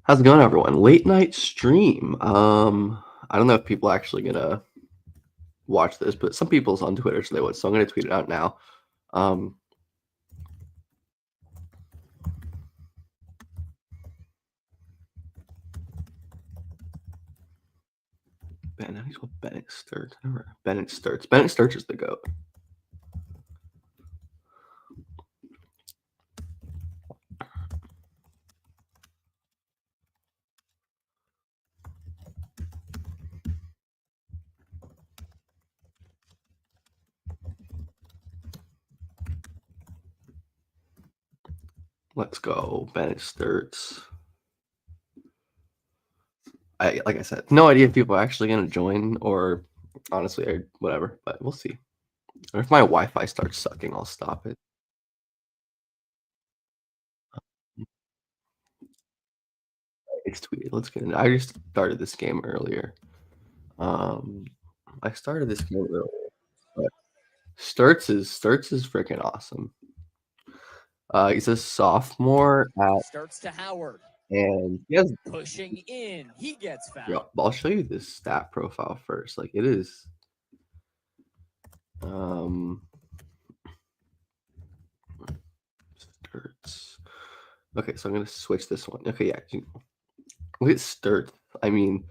How's it going, everyone? Late night stream. I don't know if people are actually gonna watch this, but some people's on Twitter, so they would. So I'm gonna tweet it out now. Ben, how do you spell Bennett STS? Bennett STS. Bennett STS is the GOAT. Let's go, Bennett STS. Like I said, no idea if people are actually gonna join or honestly or whatever, but we'll see. Or if my Wi-Fi starts sucking, I'll stop it. It's tweeted. Let's get into. I just started this game earlier. I started this game earlier, but Stirtz is freaking awesome. He's a sophomore at Starts to Howard. and he has Pushing in. He gets fouled. yeah, I'll show you this stat profile first. Like it is Stirtz. Okay, so I'm gonna switch this one. Okay, yeah. Look at Stirtz. I mean,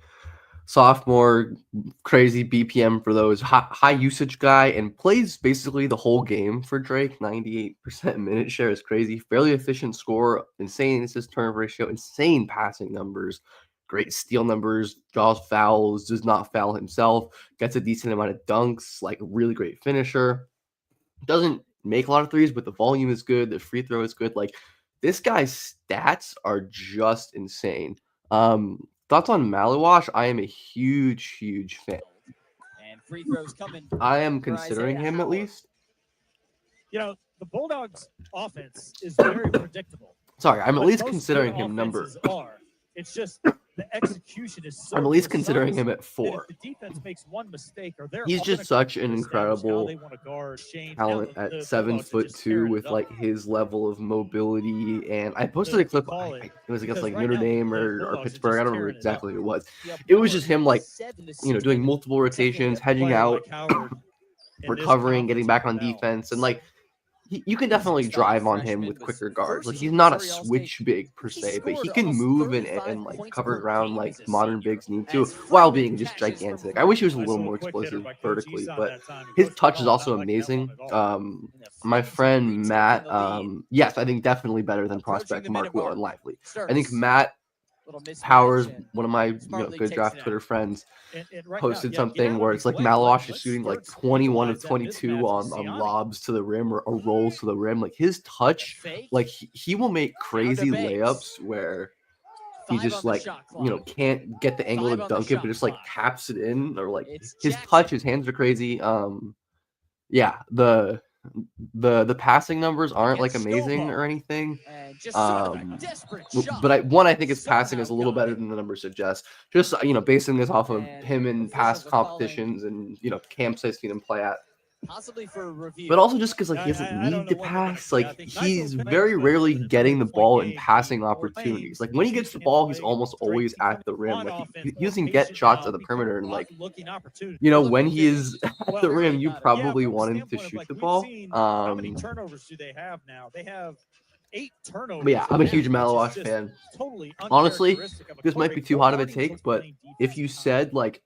sophomore, crazy BPM for those, high usage guy, and plays basically the whole game for Drake. 98% minute share is crazy. Fairly efficient score, insane assist turnover ratio, insane passing numbers, great steal numbers, draws fouls, does not foul himself, gets a decent amount of dunks, like really great finisher. Doesn't make a lot of threes, but the volume is good. The free throw is good. Like this guy's stats are just insane. Thoughts on Malash? I am a huge fan. And free throws coming. I am considering him at least. You know, the Bulldogs' offense is very predictable. Sorry, I'm at but least most considering good him number. offenses are. It's just the execution is so I'm at least precise considering him at that 4. if the defense makes one mistake or they're He's all just gonna such an establish how incredible they wanna guard, change. talent Now at the 7'2" Bulldogs are just with tearing like it up. his level of mobility. And I posted a clip. It was against like Notre Dame or Pittsburgh. I don't remember exactly who it was. It was just him like doing multiple rotations, hedging out, recovering, getting back on defense, and like you can definitely drive on him with quicker guards. Like he's not a switch big per se, but he can move and like cover ground like modern bigs need to, while being just gigantic. I wish he was a little more explosive vertically, but his touch is also amazing. My friend Matt, yes, I think definitely better than prospect Mark Will and Lively. I think Matt Powers, one of my good draft Twitter friends, posted something where it's like Malash is shooting like 21 of 22 on lobs to the rim or rolls to the rim. Like his touch, like he will make crazy layups where he just like can't get the angle to dunk it, but just like taps it in, or like his touch, his hands are crazy. Yeah, the passing numbers aren't like amazing or anything, but I think his passing is a little better than the numbers suggest, just basing this off of him in past competitions and camps I've seen him play at, possibly for review. but also just because like he doesn't need to pass. Like he's very rarely getting the ball in passing opportunities. Like when he gets the ball, he's almost always at the rim. Like he doesn't get shots at the perimeter, and like when he is at the rim, you probably want him to shoot the ball. How many turnovers do they have now? They have 8 turnovers. But yeah, I'm a huge Malash fan. Honestly, this might be too hot of a take, but if you said like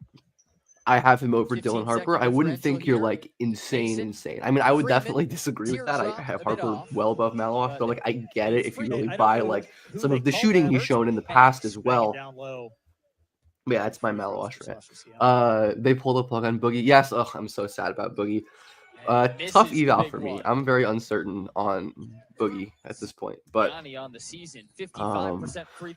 I have him over Dylan Harper, I wouldn't think you're like insane. I mean, I would definitely disagree with that. I have Harper well above Malash, but like I get it if you really buy like some of the shooting he's shown in the past as well. But yeah, it's my Malash rant. They pulled the plug on Boogie. Yes, I'm so sad about Boogie. Tough eval for me. I'm very uncertain on Boogie at this point, but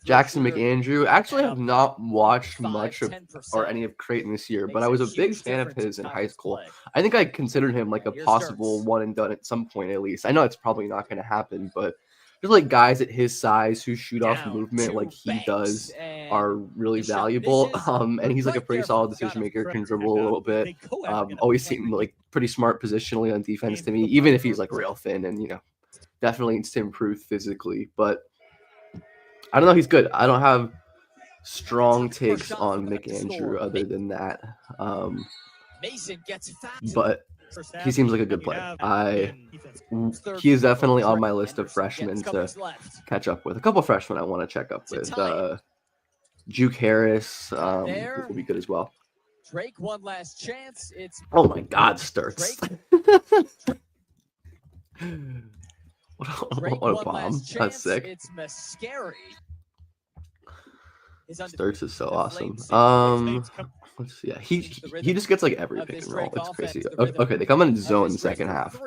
Jackson McAndrew, actually have not watched much of or any of Creighton this year, but I was a big fan of his in high school. I think I considered him like a possible one and done at some point at least. I know it's probably not going to happen, but just like guys at his size who shoot off movement like he does are really valuable. And he's like a pretty solid decision maker, can dribble a little bit. Always seemed like pretty smart positionally on defense to me, even if he's like real thin and definitely needs to improve physically. But I don't know, he's good. I don't have strong takes on McAndrew other than that. Mason gets But he seems like a good player. He is definitely on my list of freshmen to catch up with. A couple freshmen I want to check up with. Juke Harris will be good as well. Drake, one last chance. Oh my God, stirtz. what a bomb. That's sick. It's Mascari. Stirtz is so awesome. Let's see. Yeah, he just gets like every pick and roll. It's crazy. Okay, they come in zone in the second half.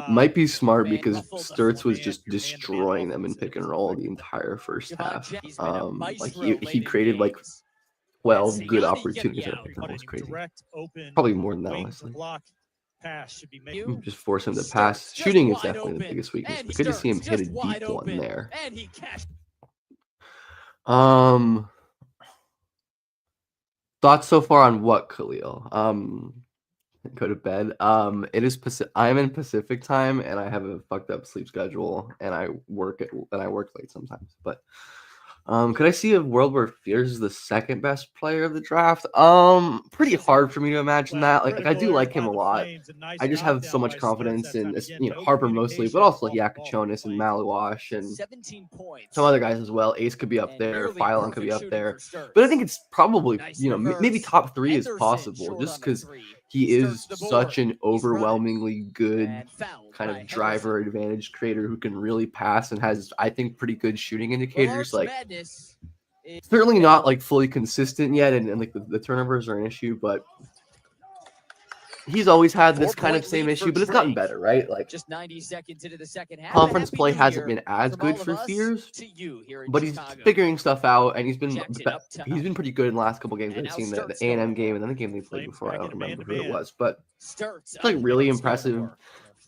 Might be smart because Stirtz was just destroying them in pick and roll the entire first half. Like he created like 12 good opportunities. That was crazy. Probably more than that, honestly. Just force him to pass. Shooting is definitely the biggest weakness. Good to see him hit a deep one there. Thoughts so far on what, Khalil? Go to bed. It is I am in Pacific time and I have a fucked up sleep schedule and I work late sometimes. But could I see a world where Fears is the second best player of the draft? Pretty hard for me to imagine that. Like I do like him a lot. I just have so much confidence in Harper mostly, but also Yakachonis and Malash and some other guys as well. Ace could be up there, Phylon could be up there, but I think it's probably maybe top 3 is possible just because he is such an overwhelmingly good kind of driver advantage creator who can really pass and has, I think, pretty good shooting indicators. Like certainly not like fully consistent yet, and like the turnovers are an issue, but he's always had this kind of same issue, but it's gotten better, right? Like just 90 seconds into the second half. Conference play hasn't been as good for Fears, but he's figuring stuff out, and he's been pretty good in the last couple games. I've seen the A&M game and then the game they played before. I don't remember who it was, but it's like really impressive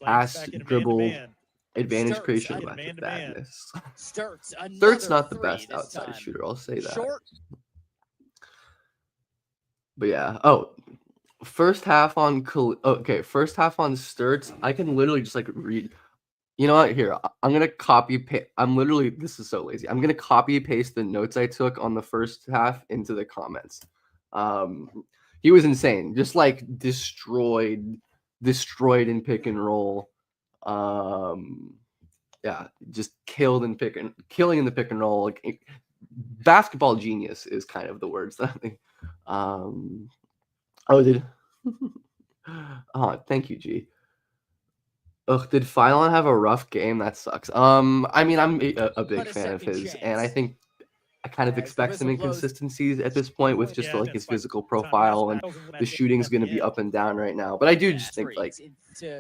pass, dribble, advantage creation, badness. Stirtz not the best outside shooter, I'll say that. But yeah, first half on Stirtz, I can literally just like read. You know what? Here, I'm gonna copy paste. This is so lazy. I'm gonna copy paste the notes I took on the first half into the comments. He was insane, just like destroyed in pick and roll. Yeah, just killing in the pick and roll. Like basketball genius is kind of the words that I think. Thank you, G. Did Phylon have a rough game? That sucks. I mean, I'm a big fan of his, and I think I kind of expect some inconsistencies at this point with just like his physical profile, and the shooting's going to be up and down right now. But I do just think like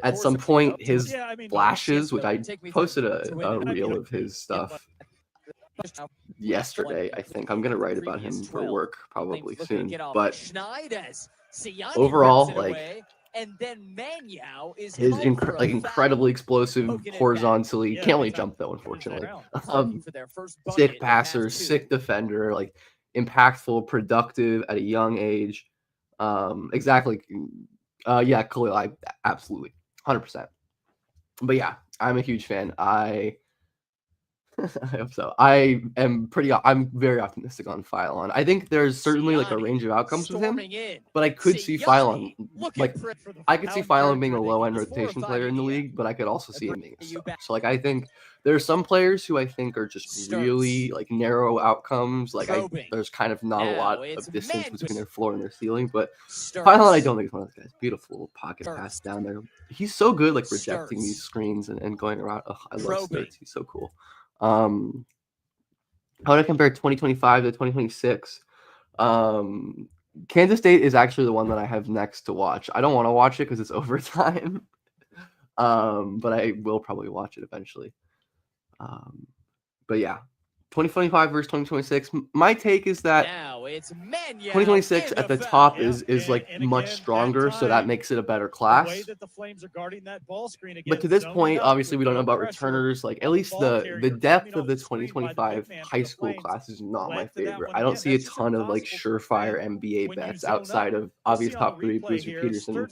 at some point his flashes, which I posted a reel of his stuff yesterday. I think I'm going to write about him for work probably soon. But overall, like and then Manyao is his incredibly explosive horizontally. Can't really jump though, unfortunately. Sick passer, sick defender, like impactful, productive at a young age. Exactly. Yeah, Khalil, I absolutely 100%. But yeah, I'm a huge fan. I hope so. I'm very optimistic on Phylon. I think there's certainly like a range of outcomes with him, but I could see Phylon being a low end rotation player in the league, but I could also see him being a star. So like I think there's some players who I think are just really like narrow outcomes. Like there's kind of not a lot of distance between their floor and their ceiling, but Phylon I don't think is one of those guys. Beautiful pocket pass down there. He's so good like rejecting these screens and going around. I love Stirtz. He's so cool. How would I compare 2025 to 2026? Kansas State is actually the one that I have next to watch. I don't want to watch it because it's overtime, but I will probably watch it eventually. But yeah, 2025 versus 2026. My take is that 2026 at the top is like much stronger, so that makes it a better class. But to this point, obviously, we don't know about returners. Like at least the depth of the 2025 high school class is not my favorite. I don't see a ton of like surefire NBA bets outside of obvious top 3 Boozer Peterson.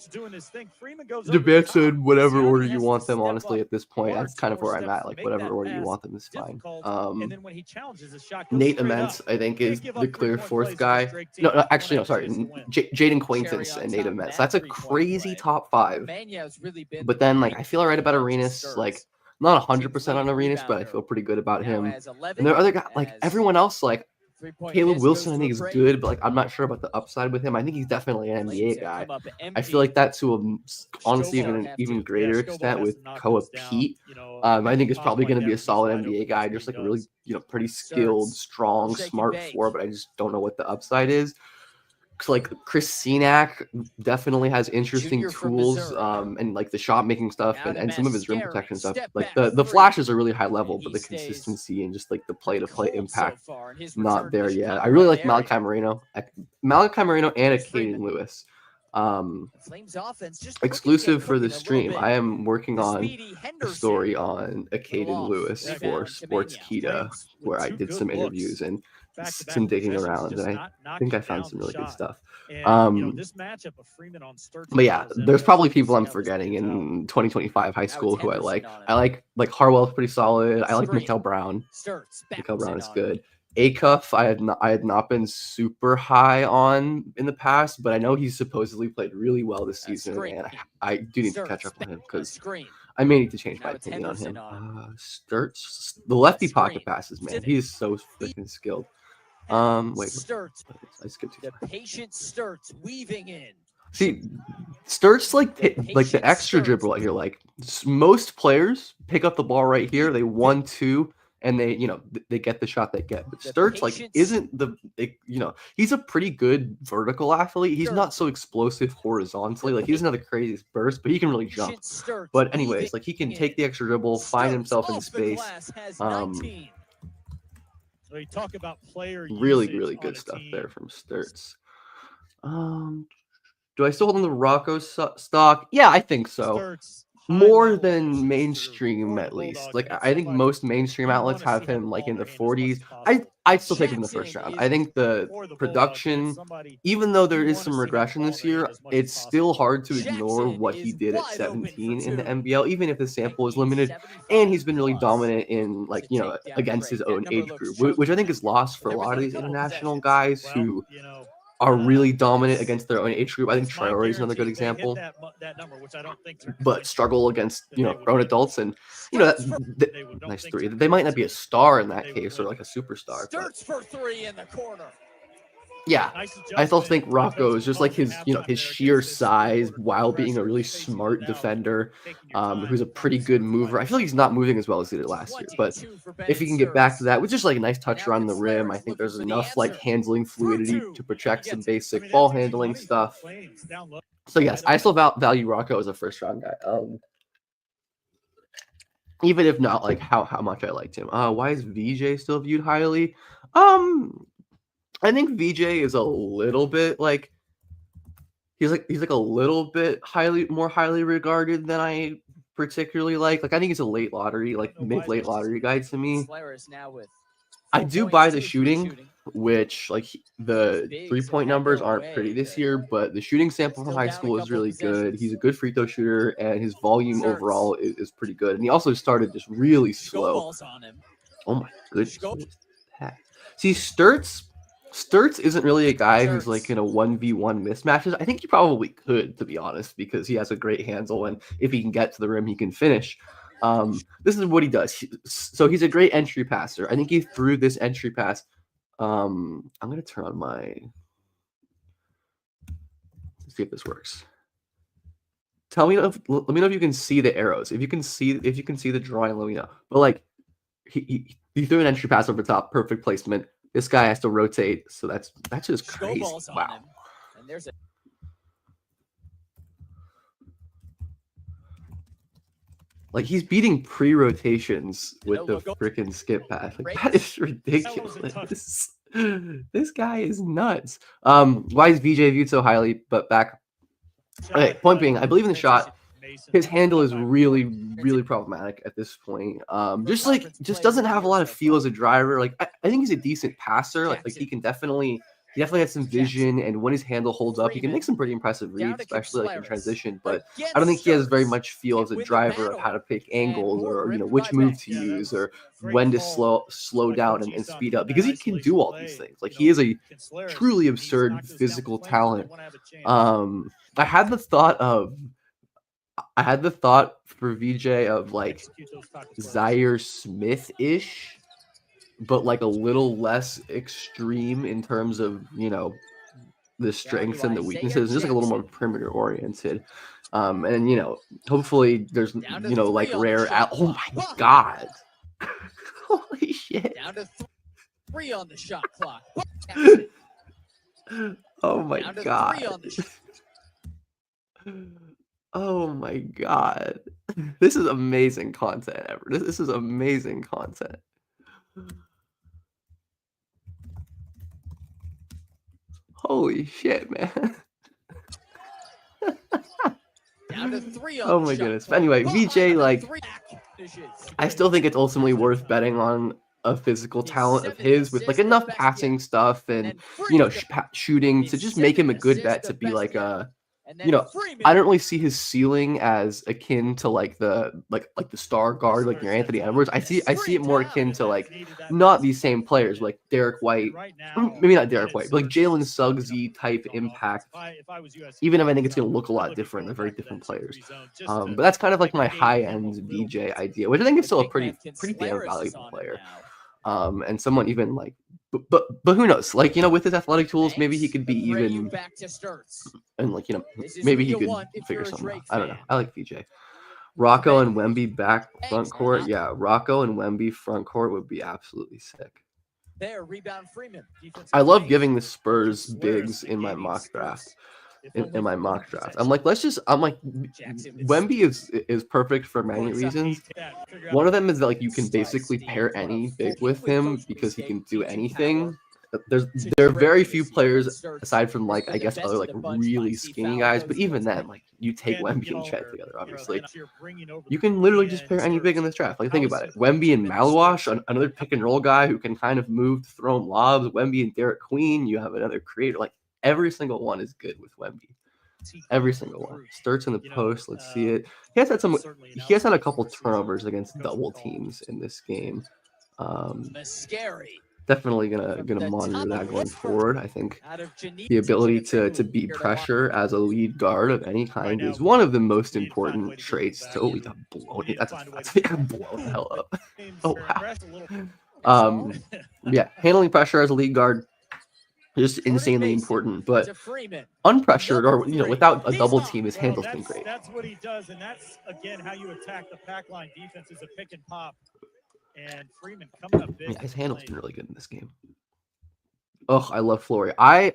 Debate in whatever order you want them. Honestly, at this point, that's kind of where I'm at. Like whatever order you want them is fine. challenges his shot. Goes Nate straight Immense, up. I think, Can't is give up the clear three-point fourth plays guy. against Drake No, teams. actually, no, sorry. Chance to win. Jaden Quaintance and Nate Immense. That's a crazy top 5. Manyau's really been But then, like, I feel all right about Arenas. Like, not 100% on Arenas, but I rebounder. feel pretty good about Now him. has 11, And there are other guys, like, as everyone else, like, 3-point Caleb miss Wilson, goes I think, for is break. good, but, like, I'm not sure about the upside with him. I think he's definitely an Flames NBA have guy. come up I empty. feel like that to a, honestly, Scoble even have to. greater Yeah, Scoble extent has with to knock Koa those down. Pete. You know, I think is pop probably like going to that be a when he's solid wide open, NBA guy, that's just what like he a really, does. pretty skilled, Stirtz. strong, Shake and smart bake. 4, but I just don't know what the upside is. Because, like, Chris Senac definitely has interesting Junior from tools, Missouri. and like the shot making stuff Now and some of his rim Mascari. protection stuff. Step Like back the three. flashes are really high level, And but he the stays consistency and just like the play-to-play cold so impact far in his not return there to yet. I Chicago really right like there. Malachi Moreno. Malachi Moreno and a Freeman. Caden Lewis. The Flames offense just looking to get Exclusive for cooking the a little stream. bit. I am working The on speedy a Henderson. story on a Caden Little off. Lewis Rebound for to Sports Manyau. Kita, Flames with where I two did good some looks interviews and back-to-back some digging possessions, around, just and I not think I knocking found down some the really good shot. stuff. And you know, this matchup of Freeman on Sturtz. But yeah, is there's probably interesting to people see I'm how this forgetting pans out. in 2025 high Now school it's who I Henderson like. on it. I like Harwell's pretty solid. I like Screen. Mikal Brown. Sturtz. Mikal Brown bouncing is on it. good. Acuff, I had not been super high on in the past, but I know he's supposedly played really well this season, Screen. and I do need to catch Sturtz up on him a because screen. I may need to change Now my it's opinion on Henderson him. on Sturtz, the lefty pocket Screen. passes, man, Did it. he is so freaking skilled. Wait, Sturtz. I skipped too The far. patient Sturtz weaving in. See, Sturtz like the extra dribble right here. Like most players pick up the ball right here, they 1-2, and they they get the shot they get. But Sturtz like isn't he's a pretty good vertical athlete. He's not so explosive horizontally. Like he doesn't have the craziest burst, but he can really jump. But anyways, like he can take the extra dribble, find himself in space. So you talk about player Really usage good on a stuff team. there from Sturtz. Do I still hold on the Rocco stock? Yeah, I think so. Sturtz, More high-level than efficiency mainstream, for at the least. Bulldogs, Like and I think somebody most mainstream you outlets wanna have see have him the like ball in the in their hands as 40s. much as possible. I'd still take him in the first Jackson round. is I think the For the Bulldogs, production, and somebody even though there you is wanna some see have the regression ball this in their year, hand as much as it's still possible. hard to ignore Jackson what he is did at wide open for 17 in the two. NBL, even if the sample is limited. And he's been really dominant in like against his own age group, which I think is lost for a lot of these international guys who are really dominant against their own age group. I think Traore is another good example, that number, which I don't think they're but going to. struggle against grown adults, and nice three. They might not be a star in that case or like a superstar. But Sturtz for three in the corner. yeah, Nice I still think adjustment. Rocco is just like his Halftime there his sheer against this size forward while being a pressure, really facing smart it out, defender, taking your time who's a to pretty find good Sturtz mover. I wide feel like he's open. not moving as well as he did last year, but 22 for if he Bennett can get back to Sturtz. that with just like a nice touch Now around the it's rim, Flory I think looking there's for the enough like answer. handling fluidity two. to protect some I basic mean, ball that's easy handling money for the stuff. Flames. Down low. So yes, I still value Rocco as a first round guy. Even if not like how much I liked him. Why is VJ still viewed highly? I think VJ is a little bit like he's like a little bit more highly regarded than I particularly like. Like I think he's a late lottery, like mid-late lottery guy to me. Slayers now with I 4 do points, buy the 2 shooting, which like the Bigs 3-point have numbers their aren't way, pretty this but year, but the shooting sample from still high down a school is couple really good. possessions. He's a good free throw shooter, and his volume Sturtz. overall is pretty good. And he also started just really slow. Showball's on him. Oh my goodness. Go- What is that? See, Sturtz isn't really a guy who's Sturtz. like in a 1v1 mismatches. I think he probably could, to be honest, because he has a great handle, and if he can get to the rim, he can finish. This is what he does. So he's a great entry passer. I think he threw this entry pass. I'm gonna turn on my. Let's see if this works. Let me know if you can see the arrows. If you can see the drawing, let me know. But like he threw an entry pass over top, perfect placement. This guy has to rotate, so that's just crazy. Showball's on Wow. him. And there's a Like he's beating pre-rotations with the freaking skip pass. Like that is ridiculous. This guy is nuts. Why is VJ viewed so highly? But back. Okay, point being, I believe in the shot. His handle is really problematic at this point. Just doesn't have a lot of feel as a driver. Like I think he's a decent passer. Like he can definitely He definitely has some vision, and when his handle holds up, he can make some pretty impressive reads, especially like in transition. But I don't think he has very much feel as a driver of how to pick angles or which move to use or when to slow down and speed up, because he can do all these things. Like he is a truly absurd physical talent. I had the thought for VJ of like Zaire Smith-ish, but like a little less extreme in terms of, the strengths and the weaknesses, just like a little more perimeter oriented. And hopefully there's like rare oh my god. Holy shit. Down to 3 on the shot clock. Oh my Down to god. 3 on the Oh my god. This is amazing content ever. This is amazing content. Holy shit, man. Down to 3 on Oh the my shot goodness. clock. But anyway, VJ, like, Finishes. I still think it's ultimately worth betting on a physical talent of his with like enough passing stuff and shooting to just make him a good bet to be like a I don't really see his ceiling as akin to like the star guard like your Anthony Edwards. I see it more akin to like not these same players like Derek White, maybe not Derek White, but like Jalen Suggsy type impact. Even if I think it's going to look a lot different, they're very different players. But that's kind of like my high end VJ idea, which I think is still a pretty damn valuable player. And someone even like, but who knows? Like, with his athletic tools, maybe he could be even, and like, maybe he could figure something out. I don't know. I like VJ. Rocco and Wemby back front court. Yeah, Rocco and Wemby front court would be absolutely sick. There, rebound Freeman. I love giving the Spurs bigs in my mock draft. In my mock draft, I'm like, Wemby is perfect for many reasons. One of them is that like you can basically pair any big with him because he can do anything. There are very few players aside from like I guess other like really skinny guys, but even then, like you take Wemby and Chet together, obviously, you can literally just pair any big in this draft. Like think about it, Wemby and Malash, another pick and roll guy who can kind of move, throw him lobs. Wemby and Derek Queen, you have another creator. Like every single one is good with Wemby. Every single one. Stirtz in the post. Let's see it. He has had a couple turnovers against double teams in this game. Definitely gonna monitor that going forward. I think the ability to beat pressure as a lead guard of any kind is one of the most important traits. Oh, we got blown. That's blown the hell up. Oh wow. Yeah, handling pressure as a lead guard. Just insanely important, but unpressured or without a double team, his handle's been great. That's what he does, and that's again how you attack the pack line defense is a pick and pop. And Freeman coming up big. Yeah, his handle's been really good in this game. Oh, I love Flory. I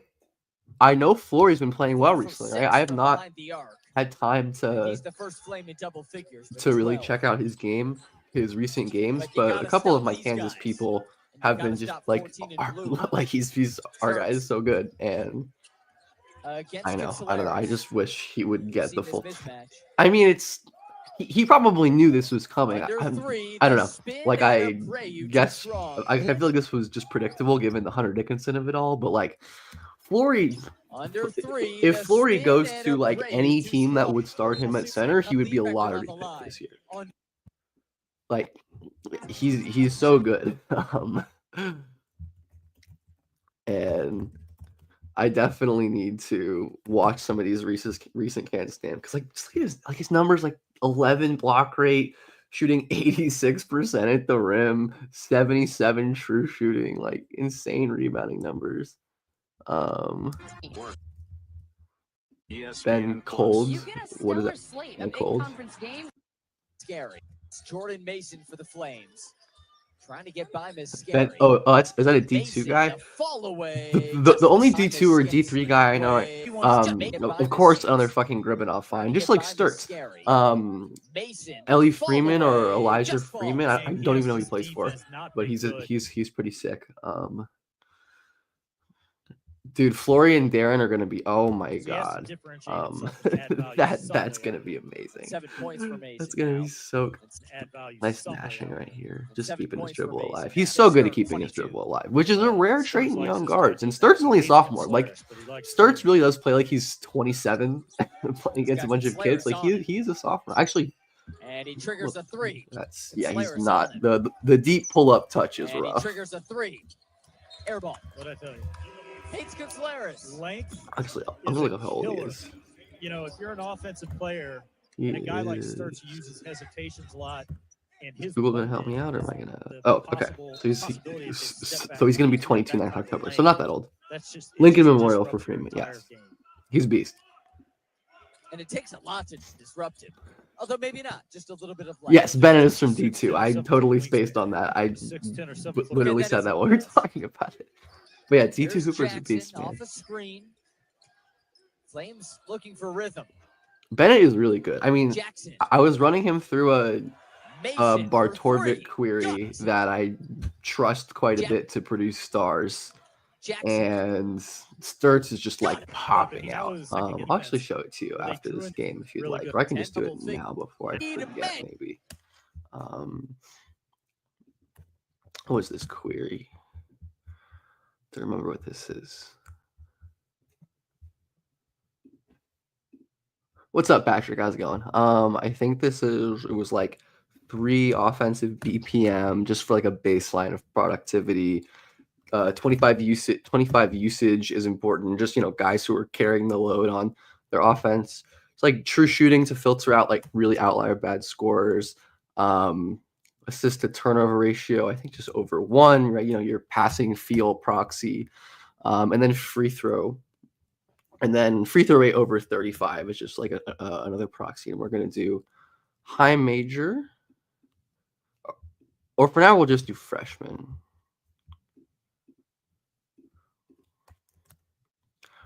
know Flory's been playing well recently. I have not had time to really check out his game, his recent games, but a couple of my Kansas people have been just like he's our guy is so good, and I don't know. I just wish he would get the full. I mean, he probably knew this was coming. I don't know. Like I guess I feel like this was just predictable given the Hunter Dickinson of it all. But like Flory, if Flory goes to like any team that would start him at center, he would be a lottery pick this year. Like he's so good. And I definitely need to watch some of these recent Kansas games because like his numbers, like 11 block rate, shooting 86% at the rim, 77 true shooting, like insane rebounding numbers. Ben Cold, what is that? Ben Cold. Scary. It's Jordan Mason for the Flames. Trying to get by Miss Ben, Scary. is that a D2 guy? The only D2 or D3 guy I know, of course, another fucking Gribanoff fine, just like Stirtz. Ellie Freeman or Elijah Freeman, I don't even know who he plays for, but he's pretty sick. Dude, Flory and Darren are gonna be. Oh my So he has to god. differentiate himself and add value That's somewhere. gonna be amazing. 7 points for Mason. That's gonna now. be so good. Add value Nice somewhere. smashing right here. Just 7 keeping his points for dribble Mason. alive. He's Now so good at Stirtz, keeping his 22. dribble alive, which is a rare trait in Stirtz young likes guards. his And Sturt's only a He's sophomore. Like Solaris, but he likes Sturtz Freeman. really does play like he's 27 playing against a got bunch of kids. Solaris Like on it. he's a sophomore. Actually, And he triggers a 3. that's It's yeah, he's Solaris not on it. the deep pull-up touch is And he rough. triggers a 3. Air ball. What'd I tell you? Hates Solaris. Length. Actually, I'm gonna look up how old he killer. is. You know, if you're an offensive player, He and a guy like is- Sturtz uses hesitations a lot, and his Google gonna help me out, or am I gonna? Oh, okay. So he's gonna be 22 9th October, so not that old. Lincoln Memorial for Freeman, yes. He's a beast. And it takes a lot to disrupt him. Although maybe not. Just a little bit of life. Yes, Bennett is from D2. I totally spaced on that. I 6'10" or literally said that while we were talking about it. But yeah, D2 Here's Hooper's a Jackson beast, man. off a screen. Flames looking for rhythm. Bennett is really good. I mean, Jackson. I was running him through a Mason for Bartorvik 3. query Ducks. that I trust quite a bit to produce stars. Jackson. And Sturtz is just like Got it. popping out. That was second I'll actually defense. show it to you But they after drew this it game if you'd really like, good. or I can just do it Tentacle fig- now before I Need a forget, man. maybe. What was this query? To remember what this is. What's up, Patrick? How's it going? I think it was like 3 offensive BPM just for like a baseline of productivity. 25 usage is important. Just, guys who are carrying the load on their offense. It's like true shooting to filter out like really outlier bad scorers. Assist to turnover ratio, I think just over 1, right? Your passing feel proxy. And then free throw. And then free throw rate over 35 is just like another proxy. And we're going to do high major. Or for now, we'll just do freshman.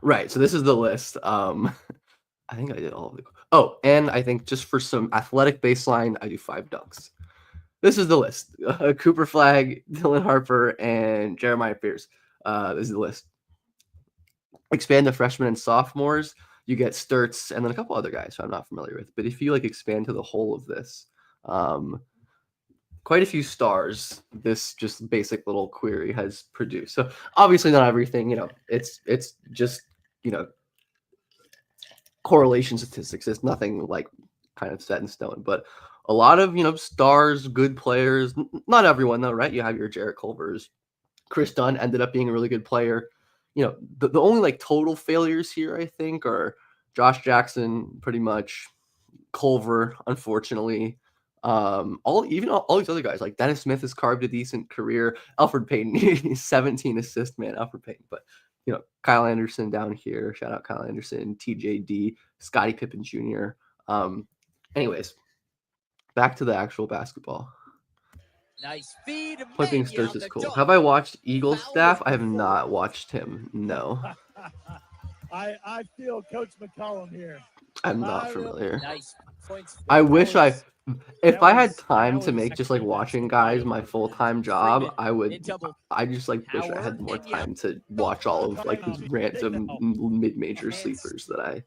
Right. So this is the list. I think I did all of the. Oh, and I think just for some athletic baseline, I do 5 dunks. This is the list. Cooper Flagg, Dylan Harper, and Jeremiah Pierce. This is the list. Expand to freshmen and sophomores, you get Sturtz and then a couple other guys who I'm not familiar with. But if you expand to the whole of this, quite a few stars this just basic little query has produced. So obviously not everything, it's just, correlation statistics. It's nothing like kind of set in stone, but a lot of, stars, good players, not everyone though, right? You have your Jarrett Culvers. Chris Dunn ended up being a really good player. The only like total failures here, I think, are Josh Jackson, pretty much, Culver, unfortunately. All these other guys, like Dennis Smith has carved a decent career. Alfred Payton, 17 assist man, Alfred Payton. But Kyle Anderson down here. Shout out Kyle Anderson, TJD, Scottie Pippen Jr. Anyways, back to the actual basketball. Nice feed. Flipping Sturtz is cool. Have I watched Eagle Staff? I have not watched him. No. I feel Coach McCollum here. I'm not familiar. Nice points. I wish if I had time to was make just like actually watching that's guys my full-time job, I just like wish I had more time to watch all of like these random mid-major sleepers that I.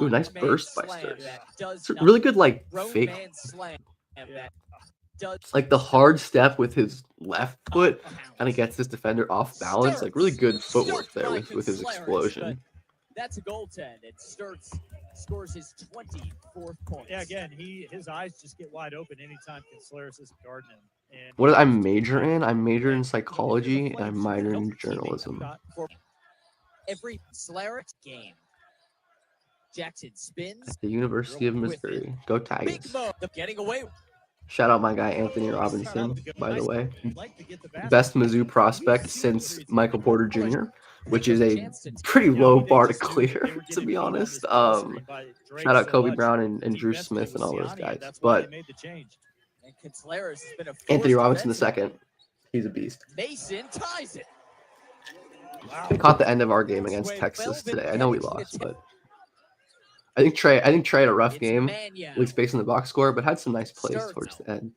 Ooh, nice burst by Sturtz. It's a really good like fake. Like the hard step with his left foot kind of gets this defender off balance. Like really good footwork there with his explosion. That's a goaltend. And Sturtz scores his 24th point. Yeah, again, his eyes just get wide open anytime Solaris isn't guarding him. And What did I major in? I major in psychology and I minor in journalism. Every Solaris game. Jackson spins. At the University of Missouri. Go Big Tigers. move. Getting away. Shout out my guy Anthony Robinson, by the way. Best Mizzou prospect since Michael Porter Jr., which is a pretty low bar to clear, to be honest. Shout out Kobe Brown and Drew Smith and all those guys. But Anthony Robinson II, he's a beast. Mason ties it. I caught the end of our game against Texas today. I know we lost, but I think Trey had a rough game, at least based on the box score, but had some nice plays towards the end.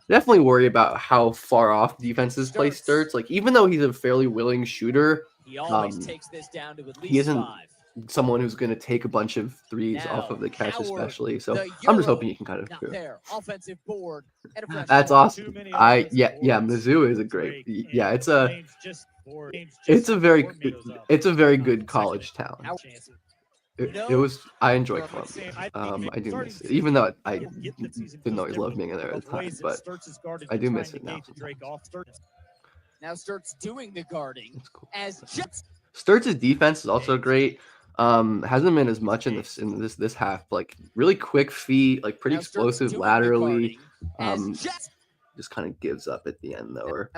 Definitely worry about how far off defenses play Sturtz. Like, even though he's a fairly willing shooter, He always takes this down to at least he isn't 5. someone who's going to take a bunch of threes off of the catch, Howard, especially. So the I'm just Euro. hoping he can kind of Not do it. there. Offensive board. And a fresh That's one. awesome. Mizzou is a great. Yeah, it's a very good college town. It was. I enjoy Columbia. I do miss it, even though I didn't always love being there at the time, but I do miss it now. Now Stirtz doing the guarding. It's cool. As just Sturtz's defense is also great. Hasn't been as much in this half. Like really quick feet, like pretty now Stirtz explosive doing the laterally. guarding. As Just kind of gives up at the end though, or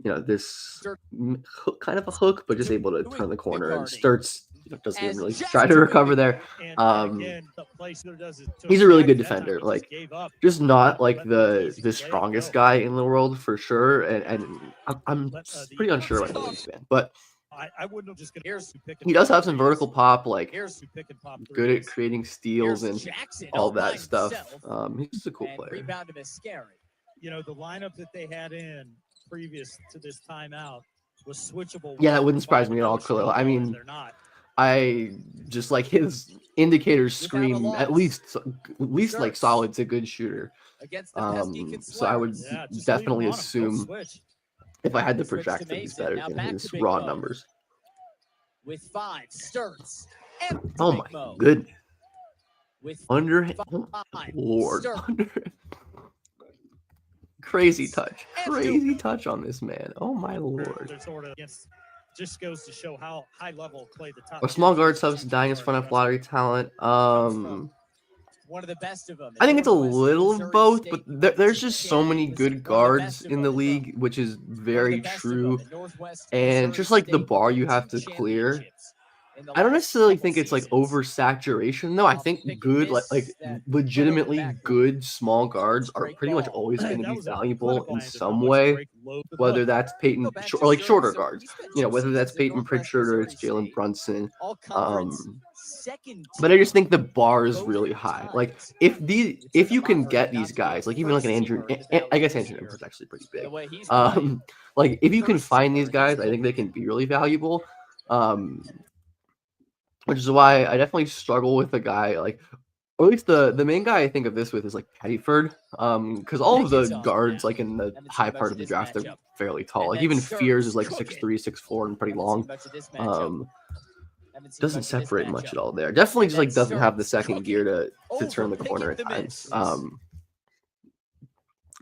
now this hook, kind of a hook, but just able to turn the corner. And guarding. Sturtz doesn't even As really just try to recover there. He's a really good defender. Like just not like the strongest guy in the world for sure. And I'm pretty unsure about the wingspan, but I wouldn't have just he does have some vertical pop, like Here's who pick and pop good at threes. creating steals Here's and Jackson all all by that stuff. himself. He's just a cool And player. rebound to Mascari. You know, the lineup that they had in previous to this timeout was switchable. Yeah, that wouldn't surprise me at all, Khalil. I mean, they're not. I just like his indicators Without a scream loss. at least like Sturtz. solid's a good shooter. Against the pesky Consuelo. So I would Yeah, just definitely leave 'em on 'em. Go assume switch. if I had to Switch to project that he's Mason. better Now than back his to Big raw Mo. numbers. With 5, Stirtz. And to Oh Big my Mo. goodness. With Underhand. 5, Lord. Stirtz. Crazy touch. And Crazy touch on this man. Oh my lord. They're sort of against, just goes to show how high level play the top. Are small guard subs dying in front of lottery talent? One of the best of them. I think it's a Northwest little of Missouri both, State but there's just so many champions. good One of the guards best of in the them. league, which is One of the very best of true. them. Northwest And Missouri just like the State bar you won have to 2 clear, championships in the I don't last necessarily couple think it's like seasons. oversaturation. No, I think Pick and good, miss like that legitimately put on the backboard. good small guards are Great pretty much ball. always going to That be was a valuable clinical in hand of how some much way, break load the whether book. that's Peyton Go back to or like Sturtz. shorter So guards, he spent you know, 2 whether that's seasons at Peyton Northwest Pritchard or Missouri it's Jalen State. Brunson. All conference second But I just team think the bar is both really high. Like times. if you can get these guys, like even like an Andrew, I guess Andrew Nimper's actually pretty The big. way he's playing. Like if you can First find these teamer, guys, he's I think they can good. be really valuable. Which is why I definitely struggle with a guy like, or at least the main guy I think of this with is like Pettyford. Because all of the guards like in the high part of the draft they're fairly tall. And Like then even Sturtz Fears is like cooking. 6'3", 6'4", and pretty Haven't long. seen much of this matchup. Haven't seen Doesn't much of this separate much matchup. at all there. Definitely And just like then doesn't have the Sturtz second gear to turn the Overpicking corner at the times. misses.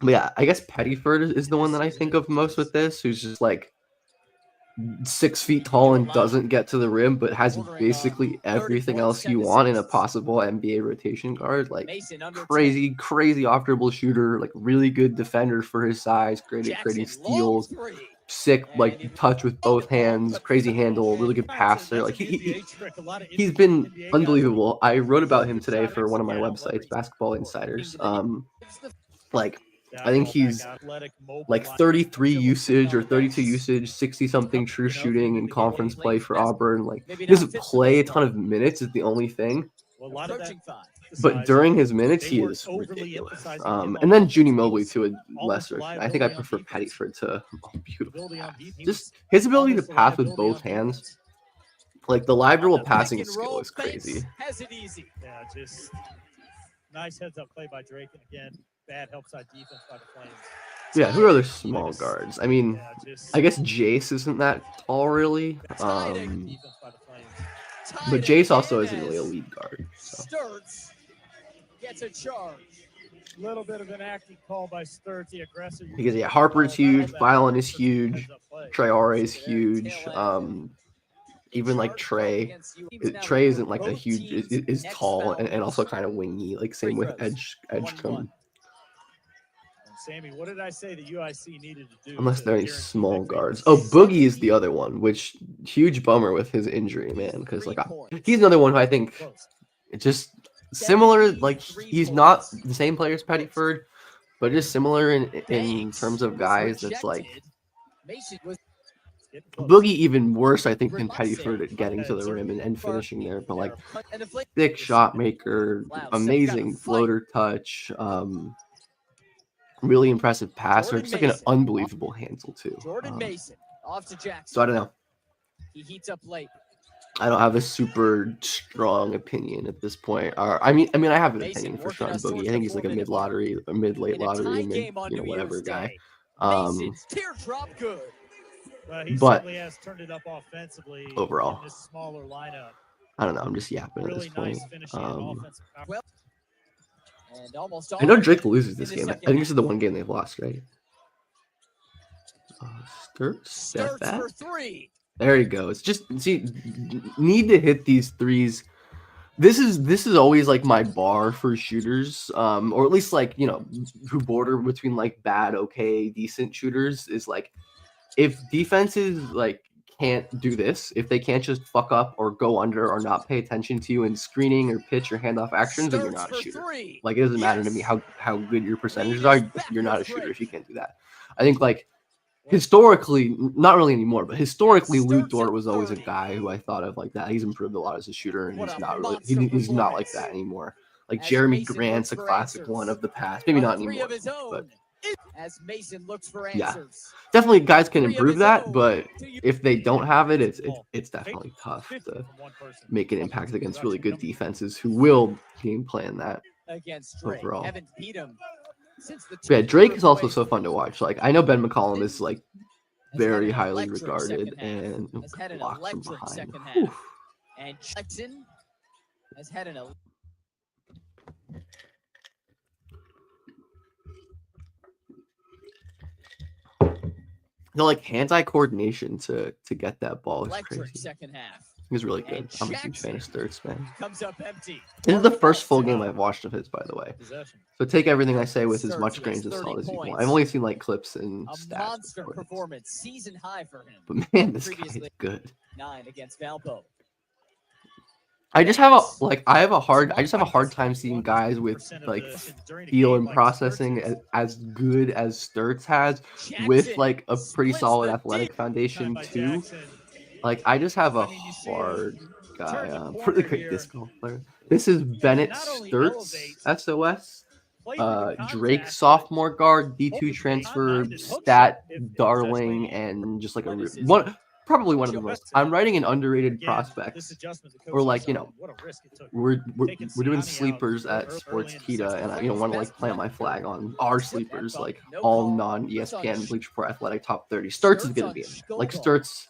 But yeah, I guess Pettyford is the one that I think of most with this, who's just like 6 feet tall and doesn't get to the rim, but has basically everything else you want in a possible NBA rotation guard. Like Mason under 10. crazy off-dribble shooter, like really good defender for his size, great at creating Jackson, long steals, three. sick And like even- touch with both hands, crazy handle, really good passer. Like he's been unbelievable. I wrote about him today for one of my websites, Basketball Insiders. Like I think he's like 33 usage or 32 usage, 60 something true shooting in conference play for Auburn. Like he doesn't play a ton of minutes is the only thing, Approaching 5. but during his minutes he is ridiculous. And then Junie Mobley to a lesser extent. I think I prefer Pettyford to beautiful pass. Just his ability to pass with both hands, like the lateral passing skill is crazy. Has it easy. Yeah, just nice heads up play by Drake, and again, bad help side defense by the Flames. Yeah, who are their small guards? I mean, Yeah, just I guess Jace isn't that tall really. defense by the Flames. But Jace also isn't really a lead guard. So. Stirtz gets a charge. Little bit of an acting call by Sturtz, the aggressor. Because yeah, Harper's huge, Violent is huge, Traore is huge. Even like Trey isn't like a huge is tall and also kind of wingy. Like same with Edgecombe. Sammy, what did I say that UIC needed to do? Unless they're any small guards. Oh, Boogie is the other one, which huge bummer with his injury, man. Because like he's another one who I think just similar. Like he's not the same player as Pettyford, but just similar in terms of guys. That's like Boogie even worse, I think, than Pettyford at getting to the rim and finishing there. But like thick shot maker, amazing floater touch. Really impressive passer, just like an unbelievable handle too. Jordan Mason off to Jackson. So I don't know. He heats up late. I don't have a super strong opinion at this point. I mean, I have an opinion for Sean Boogie. I think he's like a mid-lottery, a mid-late lottery, whatever guy. Teardrop good. He But certainly has turned it up offensively overall, in this smaller lineup. I don't know. I'm just yapping at Really this point. nice finishing and offensive power. And almost I know Drake loses this game. I think this is the one game they've lost, right? Stirtz for 3. There he goes. Just see, need to hit these threes. This is always like my bar for shooters, or at least like, you know, who border between like bad, okay, decent shooters, is like, if defenses like can't do this, if they can't just fuck up or go under or not pay attention to you in screening or pitch or handoff actions, then you're not a shooter. Like, it doesn't matter to me how good your percentages are. You're not a shooter if you can't do that. I think like historically, not really anymore, but historically, Lute Dort was always a guy who I thought of like that. He's improved a lot as a shooter, and he's not really he's not like that anymore. Like Jeremy Grant's a classic one of the past, maybe not anymore, but as Mason looks for yeah, answers. definitely guys can improve that, but if they don't have it, it's definitely tough to make an impact against really good defenses who will game plan that Against Drake. overall. Haven't beat him. Yeah, Drake is also so fun to watch. Like, I know Ben McCollum is like very highly regarded and blocked from behind. And Jackson has had an the like hand-eye coordination to get that ball is electric crazy. second half. He's really good. I'm a huge fan of Stirtz, man. Comes up empty. This is the first full game I've watched of his, by the way. So take everything I say with as much grains of salt as you want. I've only seen like clips and stats. A monster performance, season high for him. But man, this guy is good. 9 against Valpo. I just have a hard time seeing guys with like feel and processing as good as Stirtz has, with like a pretty solid athletic foundation too. Like, I just have a hard guy. Really great disc golf player. This is Bennett STS, SOS. Drake, sophomore guard, D2 transfer, stat darling, and just like probably one of the most. I'm writing an underrated prospects, or like, you know, we're doing sleepers at Sportskeeda, and I want to like plant my flag on our sleepers, like all non-ESPN Bleacher Report athletic top 30. Stirtz is gonna be in there. Like Stirtz,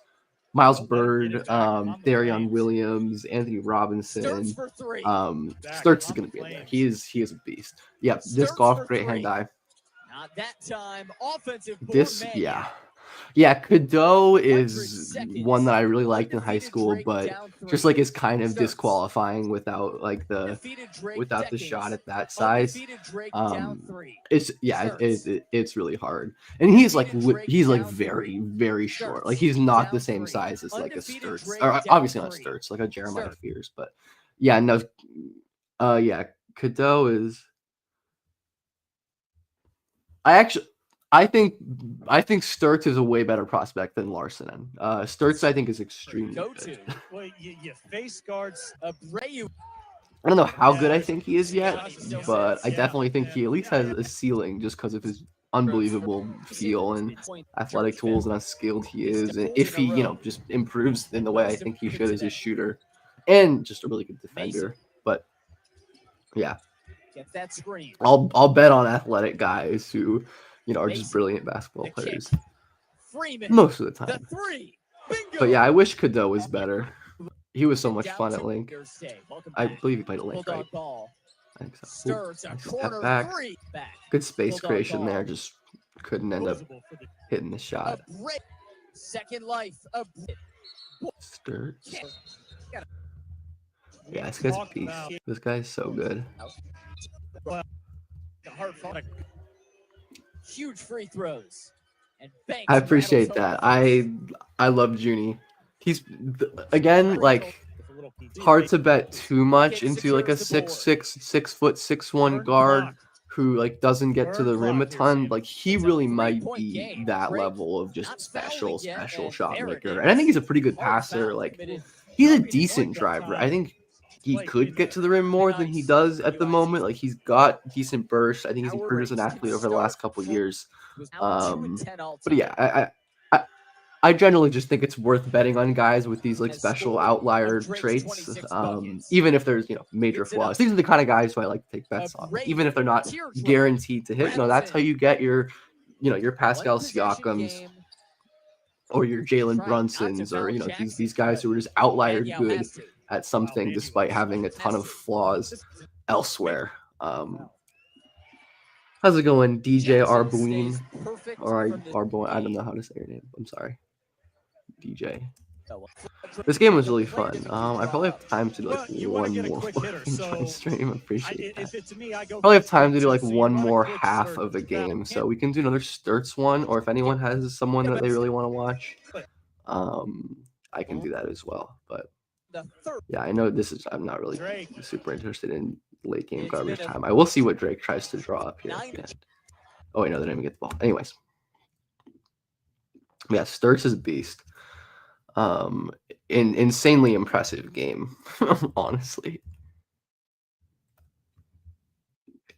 Miles Bird, Therion Williams, Anthony Robinson. Stirtz is going to be in there. He is a beast. Yep, disc golf, great hand-eye. Not that time. Offensive. Yeah, Cadeau is one that I really liked in high school, but just like is kind of disqualifying without like the shot at that size. It's really hard, and he's like very, very short. Like, he's not the same size as like a Stirtz, or obviously not Stirtz, like a Jeremiah Fears, but yeah, no, Cadeau is. I think Stirtz is a way better prospect than Larson. Stirtz, I think, is extremely good. Well, you face guards. I don't know how good I think he is yet, but I definitely think he at least has a ceiling just because of his unbelievable feel and athletic tools and how skilled he is. And if he, just improves in the way I think he should as a shooter and just a really good defender. But yeah, I'll bet on athletic guys who are just brilliant basketball players most of the time. But yeah, I wish Cadeau was better. He was so much fun at Link. I believe he played at Link, right? I think so. Step back. Good space creation there. Just couldn't end up hitting the shot. Second life. Stirtz. Yeah, this guy's a beast. This guy's so good. Huge free throws. And I appreciate that. I love Junie. He's again like hard to bet too much into like a 6'6", 6'6" guard who like doesn't get to the rim a ton. Like, he really might be that level of just special shot maker. And I think he's a pretty good passer. Like, he's a decent driver. I think he could get to the rim more than he does at the moment. Like, he's got decent burst. I think he's improved as an athlete over the last couple of years. But yeah, I generally just think it's worth betting on guys with these like special outlier traits, even if there's major flaws. These are the kind of guys who I like to take bets on, even if they're not guaranteed to hit. That's how you get your Pascal Siakams or your Jalen Brunsons, or these guys who are just outlier good at something despite having a ton of flaws elsewhere. How's it going, DJ Arbuin? Or Arbuin? I don't know how to say your name. I'm sorry, DJ. This game was really fun. I probably have time to do like one more stream. Appreciate that. Probably have time to do like one more half of a game, so we can do another stirtz one, or if anyone has someone that they really want to watch, I can do that as well. But yeah, I know I'm not really super interested in late game garbage time. I will see what Drake tries to draw up here. Yeah. Oh wait, no, they didn't even get the ball. Anyways, yeah, stirtz is a beast. Insanely impressive game, honestly.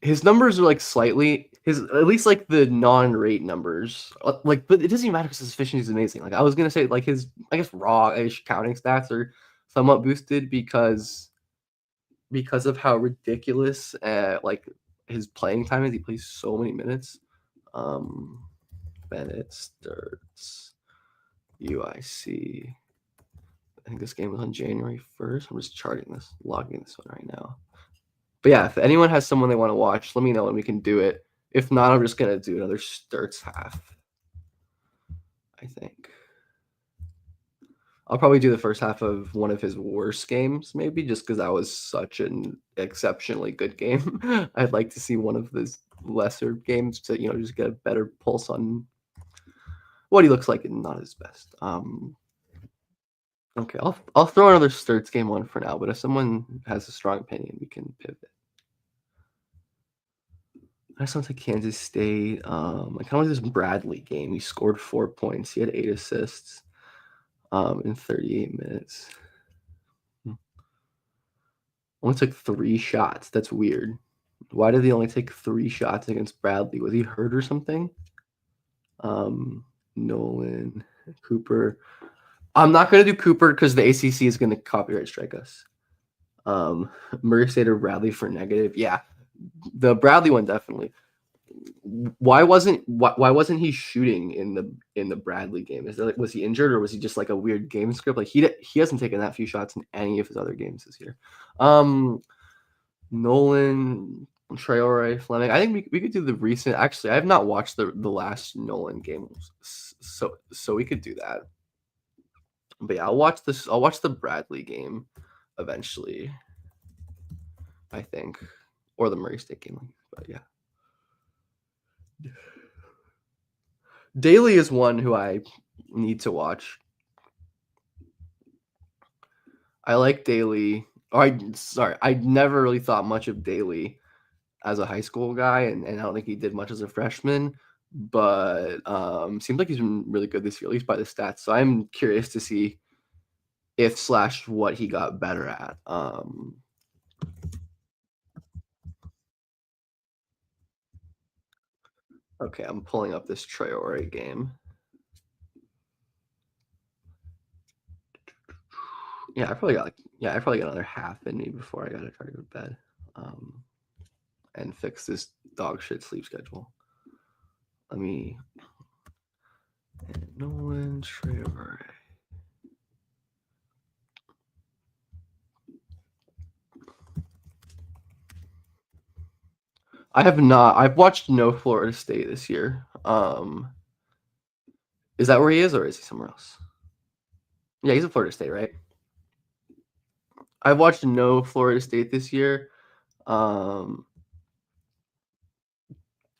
His numbers are like slightly at least like the non-rate numbers, like, but it doesn't even matter because his efficiency is amazing. Like I was gonna say, like his raw-ish counting stats are somewhat boosted because of how ridiculous like his playing time is. He plays so many minutes. Bennett STS UIC. I think this game was on January 1st. I'm just logging this one right now. But yeah, if anyone has someone they want to watch, let me know and we can do it. If not, I'm just going to do another stirtz half, I think. I'll probably do the first half of one of his worst games, maybe, just because that was such an exceptionally good game. I'd like to see one of his lesser games to, just get a better pulse on what he looks like and not his best. Okay, I'll throw another stirtz game on for now, but if someone has a strong opinion, we can pivot. I just want to Kansas State. I kind of like this Bradley game. He scored 4 points. He had 8 assists in 38 minutes. Only took 3 shots. That's weird. Why did he only take 3 shots against Bradley? Was he hurt or something? Nolan, Cooper. I'm not going to do Cooper because the ACC is going to copyright strike us. Murray State or Bradley for negative. Yeah, the Bradley one definitely. Why wasn't he shooting in the Bradley game? Is that was he injured or was he just like a weird game script? Like he hasn't taken that few shots in any of his other games this year. Nolan, Traore, Fleming. I think we could do the recent. Actually, I have not watched the last Nolan game, so we could do that. But yeah, I'll watch the Bradley game eventually, I think, or the Murray State game. But yeah, Daly is one who I need to watch. I like Daly. I never really thought much of Daly as a high school guy, and I don't think he did much as a freshman. But seems like he's been really good this year, at least by the stats. So I'm curious to see if / what he got better at. Okay, I'm pulling up this Traore game. Yeah, I probably got another half in me before I gotta try to go to bed. And fix this dog shit sleep schedule. Let me Nolan Traore. I have not. I've watched no Florida State this year. Is that where he is, or is he somewhere else? Yeah, he's at Florida State, right? I've watched no Florida State this year.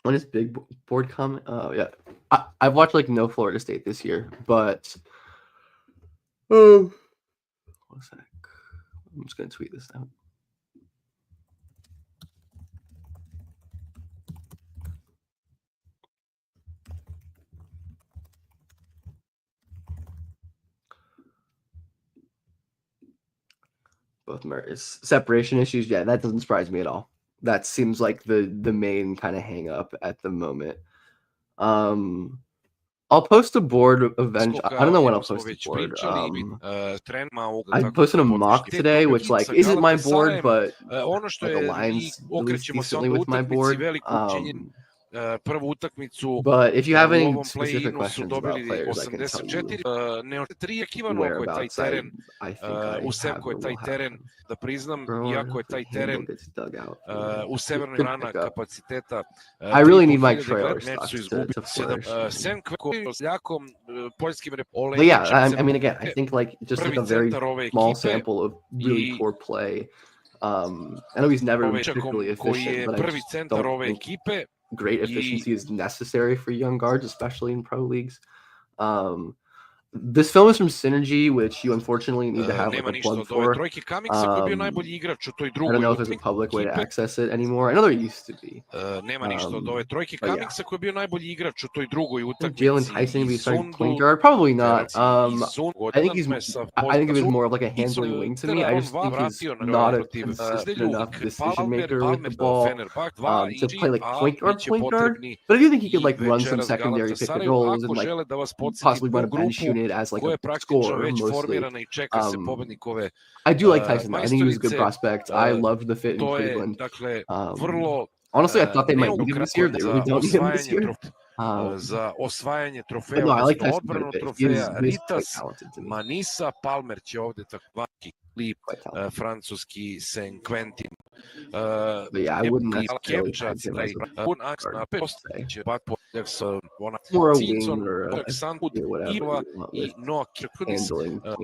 When is Big Board coming? Oh yeah, I've watched like no Florida State this year, but one sec. I'm just gonna tweet this out. Both Murray's separation issues. Yeah, that doesn't surprise me at all. That seems like the main kind of hang up at the moment. I'll post a board eventually. I don't know when I'll post the board. I posted a mock today, which like isn't my board, but like aligns at least decently with my board. But if you have any specific questions about players, I can tell you whereabouts I think I will have them. Handle gets dug out. I really need my Trayor stocks to flourish. But yeah, I mean, again, I think like just like a very small sample of really poor play. I know he's never been particularly efficient, but I just don't think great efficiency is necessary for young guards, especially in pro leagues. This film is from Synergy, which you unfortunately need to have like a plug for. I don't know if there's a public way to access it anymore. I know there used to be. Jalen Tyson be starting point guard? Probably not. I think it was more of like a handling wing to me. I just think he's not a consistent enough decision maker with the ball to play like point guard. But I do think he could like run some secondary pick and rolls and like possibly run a bench unit as like a scorer mostly. I do like Tyson. I think he was a good prospect. I loved the fit in Cleveland. Honestly, I thought they might need him this year. They really don't need him this year. But no, I like Tyson quite a bit. He is quite talented to me. Quite talented. But yeah, I wouldn't necessarily tag him as a more a wing or a whatever you want with handling. Good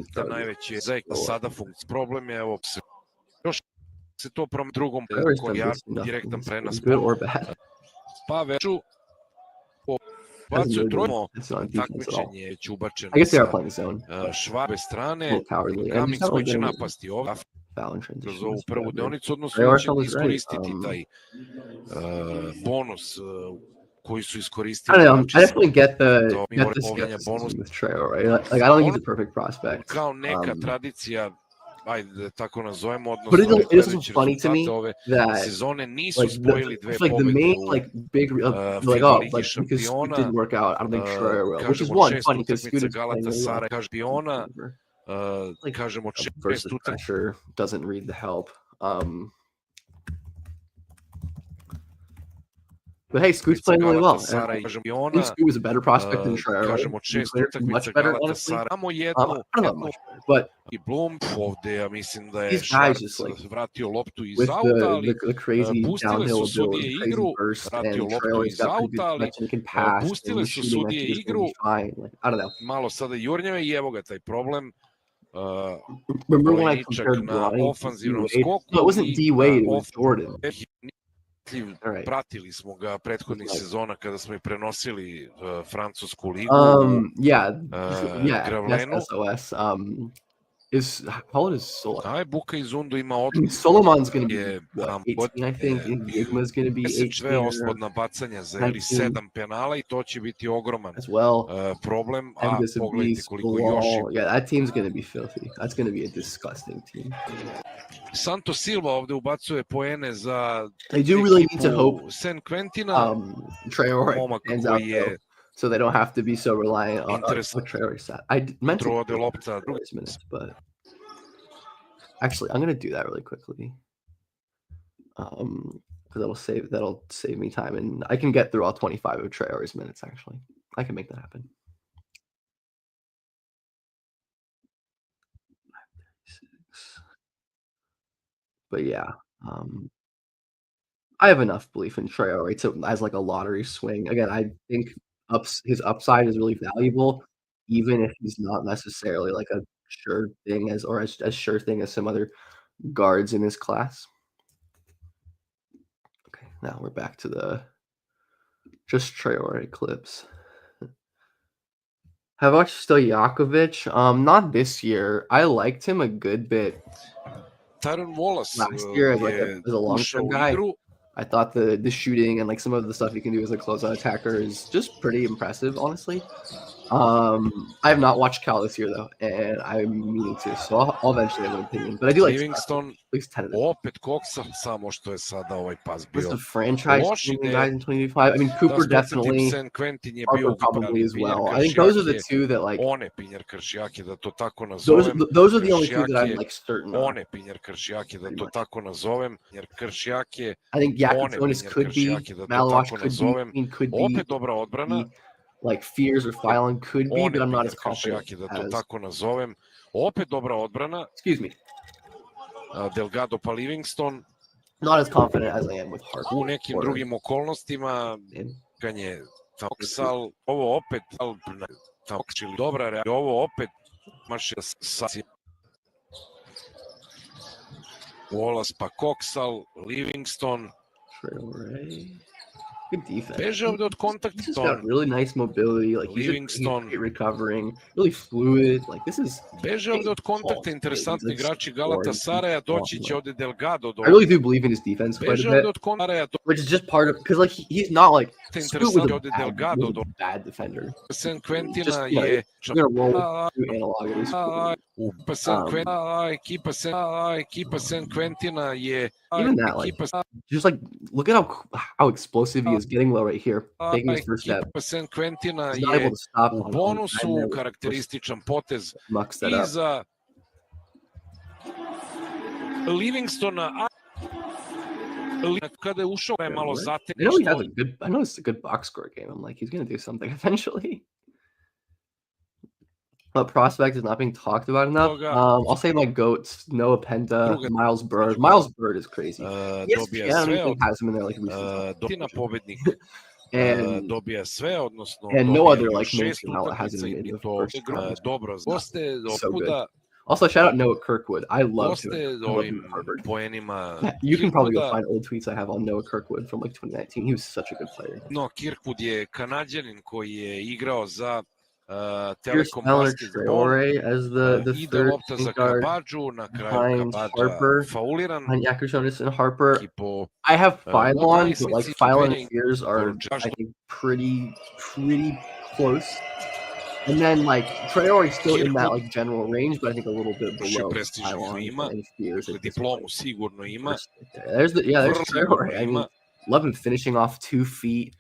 or bad. It's not defense at all. I guess they are playing zone. A little cowardly. And he's not really getting foul in transition. I don't know. I definitely get the skepticism with Trayor, right? Like I don't think he's a perfect prospect. But it is also funny to me that like the main like big like because Scoot didn't work out, I don't think Trayor will, which is one funny because Scoot is playing really well. Like versus pressure doesn't read the help. But hey, Scoot's playing really well. I think Scoot was a better prospect than Trayor. Much better, honestly. I don't know much better, but these guys just like with the crazy downhill ability, crazy burst, and Trayor's got pretty good touch and can pass, and the shooting I think is going to be fine. Like I don't know. Remember when I compared Bronny to D-Wade? No, it wasn't D-Wade, it was Jordan. Pratili smo ga prethodnih sezona kada smo i prenosili francusku ligu. SOS. How old is Solomon? Buka iz Undu ima Solomon's going to be 18, I think. Enigma's going to be 18. Oslobodna bacanja za 7 penala I to će biti ogroman as well. Problem. A pogledajte koliko još. Yeah, that team's going to be filthy. That's going to be a disgusting team. Santo Silva ovde ubacuje poene za They do really need to hope San Quentina. Trayor ends out though, so they don't have to be so reliant on what Trayor said. I meant to this minutes, but actually I'm going to do that really quickly. Because that'll save me time, and I can get through all 25 of Trayor's minutes. Actually, I can make that happen. But yeah, I have enough belief in Trayor as like a lottery swing. Again, I think his upside is really valuable, even if he's not necessarily like a sure thing as sure thing as some other guards in his class. Okay, now we're back to the just Traore clips. Have I watched Stojakovic? Not this year. I liked him a good bit. Tyron Wallace last year as a long-term guy. I thought the shooting and like some of the stuff he can do as a closeout attacker is just pretty impressive, honestly. I have not watched Cal this year though, and I'm meaning to, so I'll eventually have an opinion. But I do like Livingston, at least 10 of them. opet koksa, samo što je sada ovaj pas What's bio. the franchise Loši streaming ne- guys in 2025? I mean, Cooper Da definitely, San Quentin je Harper bio probably as Pinjar well. I think those are the Kršijak two that like one Pinjar Kršijak da to tako nazovem. those are the only two that Kršijak I'm je like certain of. one Pinjar Kršijak da to tako nazovem. Jer Kršijak je I think Jonas Pinjar could be, Kršijak da to Malash tako could nazovem. be, could be, Opet dobra odbrana. like Fears or Phylon could be, but I'm not as confident Kršijak da to as. tako nazovem. Opet dobra odbrana. Excuse me. Delgado pa Livingston. Not as confident as I am with Harper. U nekim drugim okolnostima kanje Toksal, ovo opet Toksal, dobra reakcija, ovo opet maše sa Wallace pa Coxal, Livingston. Traore. Good defense. Beže ovde od kontakta. He's just got really nice mobility. Like he's Livingston. great recovering, really fluid. Like this is. Beže ovde od kontakta, interesantni igrači Galatasaraja, doći će ovde Delgado. I really do believe in his defense quite Beže a ovde bit, od kontakta, which is just part of because like he's not like Scoot was interesantni a ovde bad, Delgado. was a bad defender. San Quentina Just, you know, je We're gonna roll with two analog at least. ekipa San Quentina je Even that, like, just like look at how explosive he is getting low right here, taking his first step. ekipa San Quentina He's not able je to stop u on bonusu karakterističan potez mucks that up. iza Livingstona, kada je ušao je malo I know he has zategnuo. a good. I know it's a good box score game. I'm like, he's gonna do something eventually. But prospect is not being talked about enough. I'll say my goats: Noah Penta, Miles Bird. Miles Bird is crazy. Dobija ESPN sve od has him in there like recent. Dobina pobednik. And Dobija sve, odnosno and no dobija other like šest mainstream outlet has utakmica him i in the to first round. dobro. Goste So good. otkuda Also, shout out Noah Kirkwood. I love him. goste I love ovim him at Harvard. poenima. You can probably go Kirkwood-a- find old tweets I have on Noah Kirkwood from like 2019. He was such a good player. No, Kirkwood je Kanadjanin koji je igrao za Here's Telekom Malash basketball. Traore as the Ide third lopta za point guard Kabadžu, na kraju behind Kabadža Harper. fauliran. behind Yakushonis and Harper. I po I have Phylon, nice but like mid-season Phylon and training Fears are for Josh. I think pretty close. And then like Traore is still in that like general range, but I think a little bit below prestižnu Phylon ima. and Fears. at this Diplomu point. sigurno ima. There's Vrlo Traore. I mean, ima. love him finishing off 2 feet.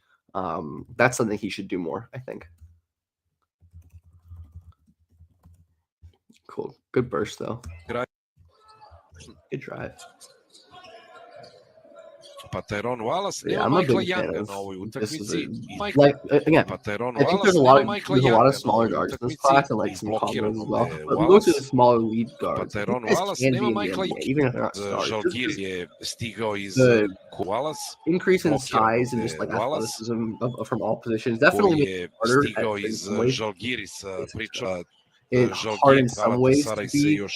That's something he should do more, I think. Cool. Good burst though. Drive. Good drive. Pa Tyrone Wallace Yeah, nema I'm a Michaela big fan Younga of na ovoj this is utakmici. like again, Pa Tyrone I think Wallace there's a lot nema of Michaela there's a lot of Younga na smaller ovoj guards in this utakmici. class and like some Izblokiran combos as well. ovde But if we go to the Wallace. smaller lead Pa guards, Tyrone these guys Wallace can be nema in the Michaela NBA, even if they're not stars. Žalgiris Just je stigao iz the Wallace. increase in blokiran size and ovde just like Wallace, athleticism from all positions definitely koji makes je it harder stigao in iz some ways. Žalgirisa, priča It hard in Žalgiris, some ways to Galatasaray se be još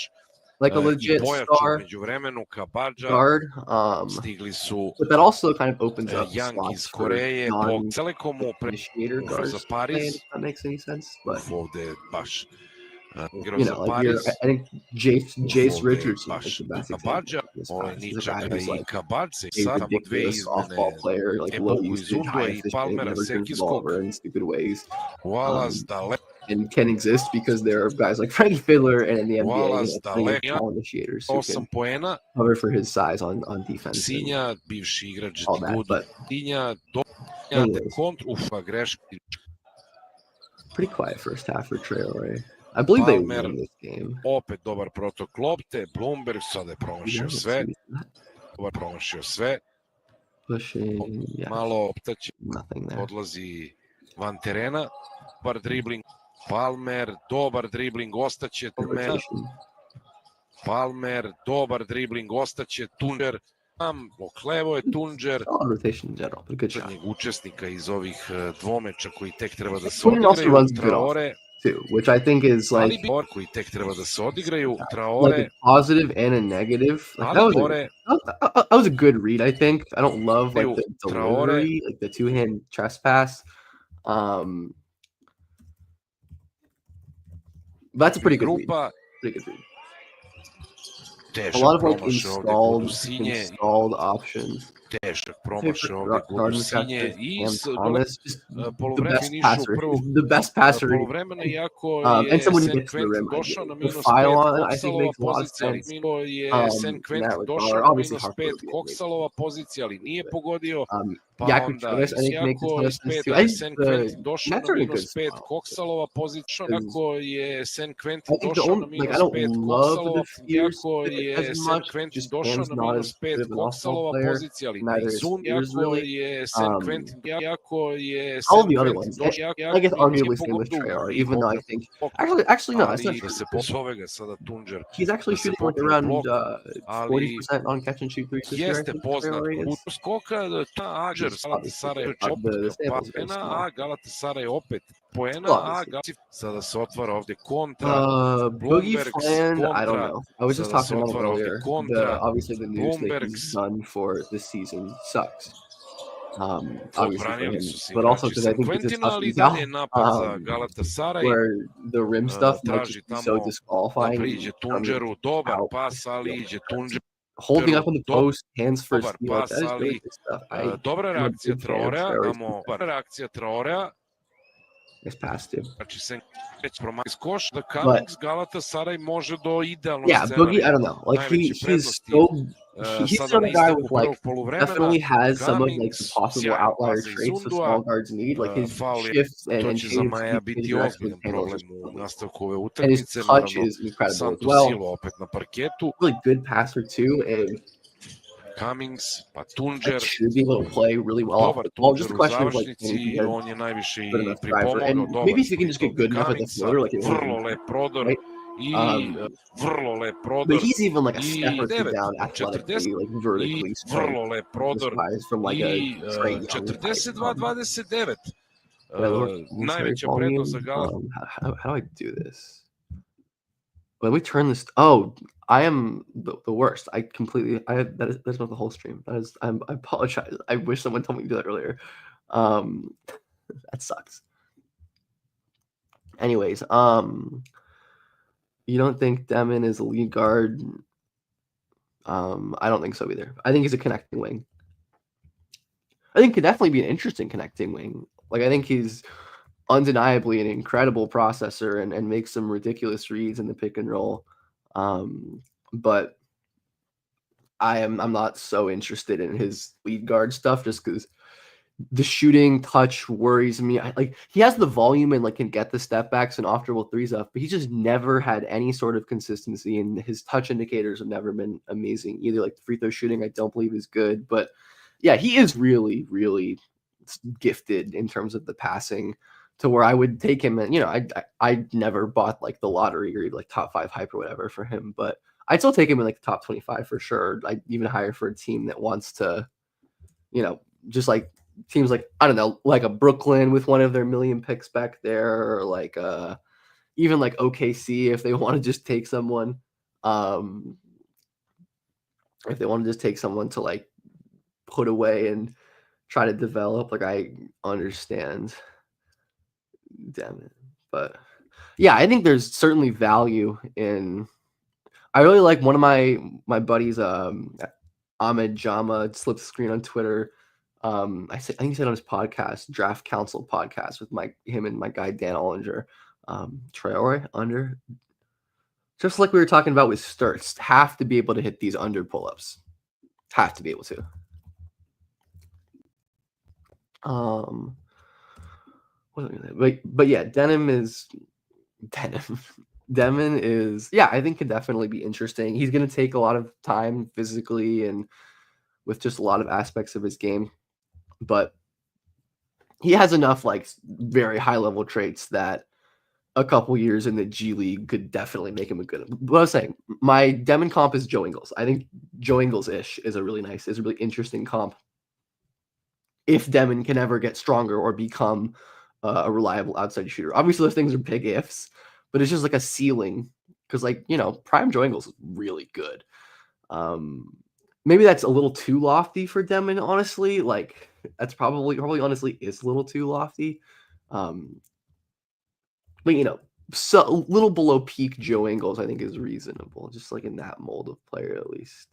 like a i legit pojačao star među vremenu, Kabadža, guard. stigli su But that also kind of opens up Young slots iz for Koreje, po non Telekomu, initiator za guards. Pariz. If that makes any sense, but Ovde baš igrao you za know, like you're, Pariz. I think Jace Ovde Richardson baš is the best example Kabadža, of this ovaj class. He's a Ničaka guy who's i like Kabadze. a Samo dve ridiculous izmene softball player, like low Epoku usage, Izundua high i efficient, Palmera never turns the ball Sekijskog. over in stupid ways. Wallace daleko. And can exist because there are guys like Frankie Fiddler and in the NBA, Wallace plenty of daleko. ball initiators who 8 can poena. cover for his size on defense. and Sinja, bivši igrač all that, Digudu. but Sinja, anyways. kontru, ufa greška. pretty quiet first half for Traore. I believe they Palmer. win this game. Opet dobar protok lopte, Bloomberg sada je promašio sve. Dobar promašio sve. Pushing, yeah, Malo lopta će nothing there. odlazi van terena. Dobar dribling. Palmer, dobar dribling, ostaće Palmer. Rotation. Palmer, dobar dribling, ostaće Tunđer. Oklevo je Tunđer. Solid rotation in general, but good shot. Zadnjeg učesnika iz ovih dvomeča koji tek treba da se Quinn also odigraju. runs good Traore, Too, which I think is ali like koji tek treba da se odigraju. like Traore, a positive and a negative. Like ali Traore, that was a good read, I think. I don't love like the Traore. delivery, like the two-hand chest pass. That's a pretty good read. grupa, Pretty good read. A tešak lot of like promašaj ovde kod Usinje. installed options. Tešak promašaj ovde Gurusinje i the best passer. Poluvremena, iako and je someone who Sen gets to the rim. Quentin došao na The minus file 5 on it, I think, Koksalova makes a lot of pozicija, ali sense. je Sen In Quentin that došao regard, na obviously minus Harper 5 would be Koksalova pozicija, ali nije pogodio. Pa Jakub onda, Jonas, I think, makes a iako ton of iz sense 5 too. I je think Sen Quentin došao Nets na are in a minus good 5 spot. Koksalova pozicija, iako je Sen I Quentin think the došao na only, like, minus I don't 5 love Koksalova, the Spears iako je as Sen much. Quentin Just došao Cam's na not minus as 5 good of an off-ball Koksalova player. pozicija, ali Neither is Zun, Spears iako really. je Sen Quentin, iako je All Sen the other Quentin ones, došao, I guess iako nije arguably same with pogodio. Trayor, even though I think actually no, that's not Ali da se true. pozove ga sada Tunđer, He's actually da se shooting like popravi around blok, 40% on catch and shoot threes this year. I jeste think poznat Traore po is. putu skoka, Ađer, Galatasaray opet The sample's very poena, small. a Galatasaray opet poena, Well, a obviously. sada se otvara ovde kontra, Boogie Bloombergs Fland, I don't kontra, know. I was just sada se talking about him otvara ovde earlier. kontra, Obviously, the news that he's Bloombergs, done for this season sucks. Obviously for odbranili him, su se but also igrači because I San think it's a Quentina, tough ali i eval, dalje napad za Galatasaray, where the rim stuff might traži just be so tamo da disqualifying. priđe Tunđeru, dobar how pas, ali iđe Tunđer, holding up in the post, hands first, dobar steal, like, pas, that is really ali good stuff. dobra I'm a reakcija big fan of Traorea, Traore's imamo dobra reakcija Traorea, It's past him. znači Sen već promašaj koš, da Cummings Galatasaray može do idealnog Yeah, Boogie, I scenarija. don't know. Like Najveće he's prednosti so he's sada sort na of guy isteku with like prvog poluvremena, definitely has some of like Cummings, the possible sjajan outlier pas za traits that Izundua, small guards need. Like his faul je, shifts and to će za changes Maja his biti direction ozbiljan handles problem just u nastavku ove and his utakmice, touch naravno is incredible as Santo well. Silva opet na parketu, Really good passer too, and Cummings, pa like Tunđer, should be able to play really well off dobar the ball. Tunđer Just a u question of like can he završnici, be a on je najviše good i enough driver, pripomogao, and dobar maybe if he can split just get ovde good enough at the Cummingsa, floater, like it was vrlo lep prodor right? i vrlo lep But prodor he's even like a i step or two 9, down 40 athletically, like i vertically strong. vrlo lep prodor Wise from like a i Trae Young type. 42-29. Najveća Volume. prednost za Galatasaray. How do I do this? When we turn this, oh, I am the worst. That's not the whole stream. I apologize. I wish someone told me to do that earlier. That sucks. Anyways, you don't think Demon is a lead guard? I don't think so either. I think he's a connecting wing. I think could definitely be an interesting connecting wing. Like I think he's undeniably an incredible processor and makes some ridiculous reads in the pick and roll. But I'm not so interested in his lead guard stuff just because the shooting touch worries me. Like he has the volume and like can get the step backs and off dribble threes up, but he just never had any sort of consistency, and his touch indicators have never been amazing either. Like the free throw shooting, I don't believe is good, but yeah, he is really, really gifted in terms of the passing to where I would take him. And I never bought like the lottery or like top 5 hype or whatever for him, but I'd still take him in like the top 25 for sure. I'd even higher for a team that wants to, just like teams like, I don't know, like a Brooklyn with one of their million picks back there, or like even like OKC if they want to just take someone. If they want to just take someone to like put away and try to develop, like I understand. Damn it. But yeah, I think there's certainly value in. I really like one of my buddies, Ahmed Jama, slipped screen on Twitter. I think he said on his podcast, Draft Council podcast, with him and my guy Dan Ollinger, Traore under. Just like we were talking about with stirtz, have to be able to hit these under pull-ups. Have to be able to. But yeah, Demon is, yeah, I think could definitely be interesting. He's going to take a lot of time physically and with just a lot of aspects of his game, but he has enough like very high level traits that a couple years in the G League could definitely make him a good. What I was saying, my Demon comp is Joe Ingles. I think Joe Ingles-ish is a really interesting comp. If Demon can ever get stronger or become a reliable outside shooter. Obviously, those things are big ifs, but it's just like a ceiling because, like, prime Joe Ingles is really good. Maybe that's a little too lofty for Demon, honestly. Like, that's probably honestly is a little too lofty. But so a little below peak Joe Ingles, I think, is reasonable, just like in that mold of player at least.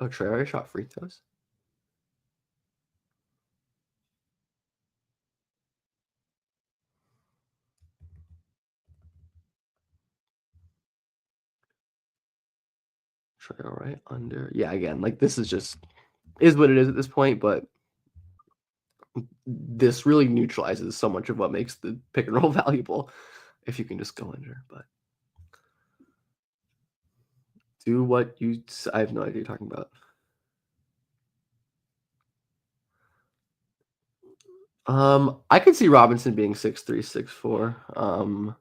Oh, Traore shot free throws. Traore right under. Yeah, again, like this is what it is at this point, but this really neutralizes so much of what makes the pick and roll valuable if you can just go under. But do what you. I have no idea what you're talking about. I could see Robinson being 6'3", 6'4".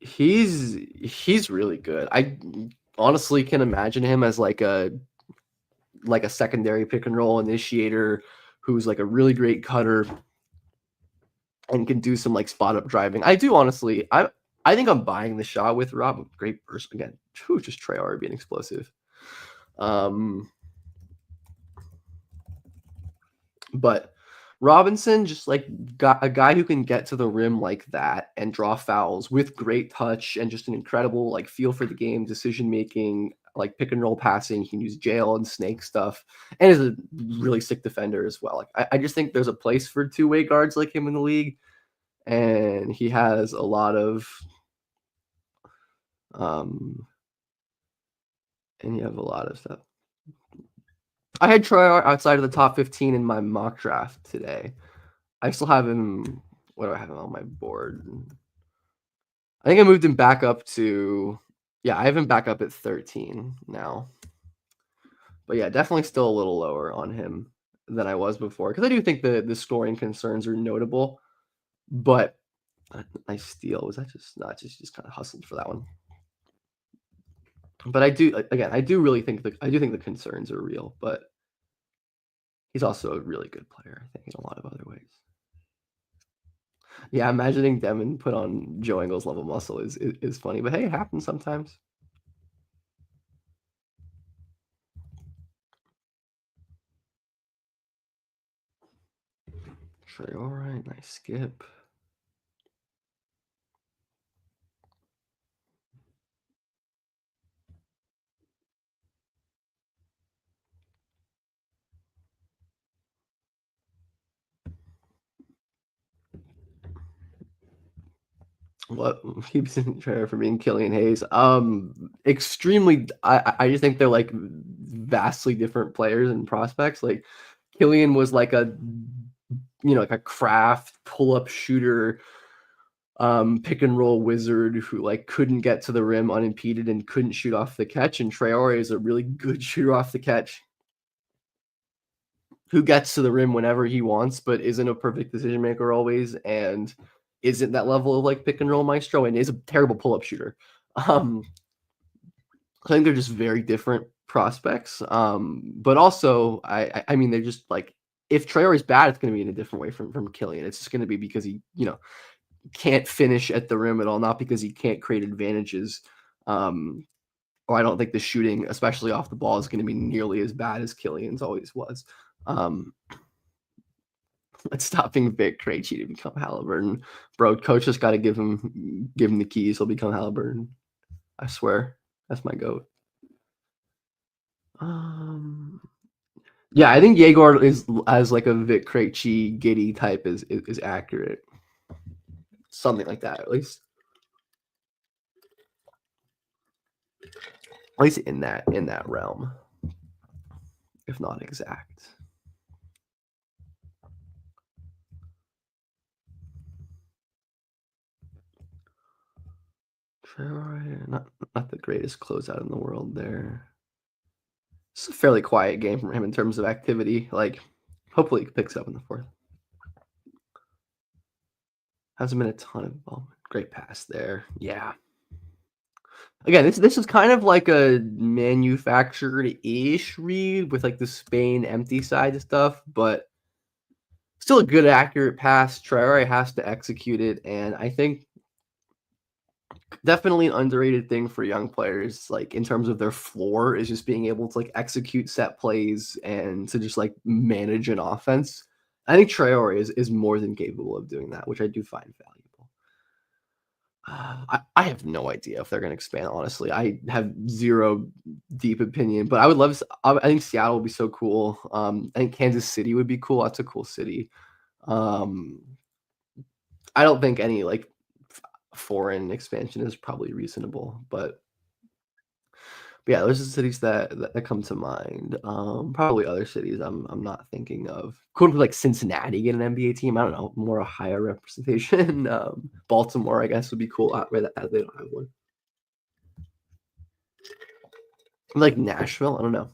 He's really good. I honestly can imagine him as like a secondary pick and roll initiator who's like a really great cutter and can do some like spot up driving. I do honestly. I think I'm buying the shot with Rob. Great person again. Just Trayor being explosive. But Robinson, just like got a guy who can get to the rim like that and draw fouls with great touch and just an incredible like feel for the game, decision making, like pick and roll passing. He can use jail and snake stuff, and is a really sick defender as well. Like I just think there's a place for two-way guards like him in the league, and he has a lot of and you have a lot of stuff. I had Traore outside of the top 15 in my mock draft today. I still have him. What do I have him on my board? I think I moved him back up to. Yeah, I have him back up at 13 now. But yeah, definitely still a little lower on him than I was before because I do think the scoring concerns are notable. But nice steal. Was that just not just kind of hustled for that one? But I do really think the concerns are real, but he's also a really good player, I think, in a lot of other ways. Yeah, imagining Demon put on Joe Ingles level muscle is funny, but hey, it happens sometimes. Sure, all right, nice skip. What keeps in Trayor for being Killian Hayes? Extremely. I just think they're like vastly different players and prospects. Like Killian was like a craft pull-up shooter, pick and roll wizard who like couldn't get to the rim unimpeded and couldn't shoot off the catch. And Traore is a really good shooter off the catch who gets to the rim whenever he wants, but isn't a perfect decision maker always, and isn't that level of like pick and roll maestro, and is a terrible pull-up shooter. I think they're just very different prospects. But also, I mean, they're just like, if Traore is bad, it's going to be in a different way from Killian. It's just going to be because he, can't finish at the rim at all, not because he can't create advantages. Or I don't think the shooting, especially off the ball, is going to be nearly as bad as Killian's always was. Let's stopping Vic Krejci to become Halliburton. Bro, coach just got to give him the keys. He'll become Halliburton. I swear. That's my goat. Yeah, I think Yegor is as like a Vic Krejci Giddy type is accurate. Something like that, at least. At least in that realm, if not exact. Not the greatest closeout in the world there. It's a fairly quiet game from him in terms of activity. Like, hopefully he picks up in the fourth. Hasn't been a ton of involvement. Great pass there. Yeah. Again, this is kind of like a manufactured-ish read with like the Spain empty side stuff, but still a good, accurate pass. Traore has to execute it, and I think definitely an underrated thing for young players, like in terms of their floor, is just being able to like execute set plays and to just like manage an offense. I think Traore is more than capable of doing that, which I do find valuable. I have no idea if they're going to expand. Honestly, I have zero deep opinion, but I would love. I think Seattle would be so cool. I think Kansas City would be cool. That's a cool city. I don't think any like foreign expansion is probably reasonable, but yeah, those are cities that come to mind. Probably other cities I'm not thinking of. Could like Cincinnati get an NBA team? I don't know, more a higher representation. Baltimore, I guess, would be cool. They don't have one. Like Nashville, I don't know.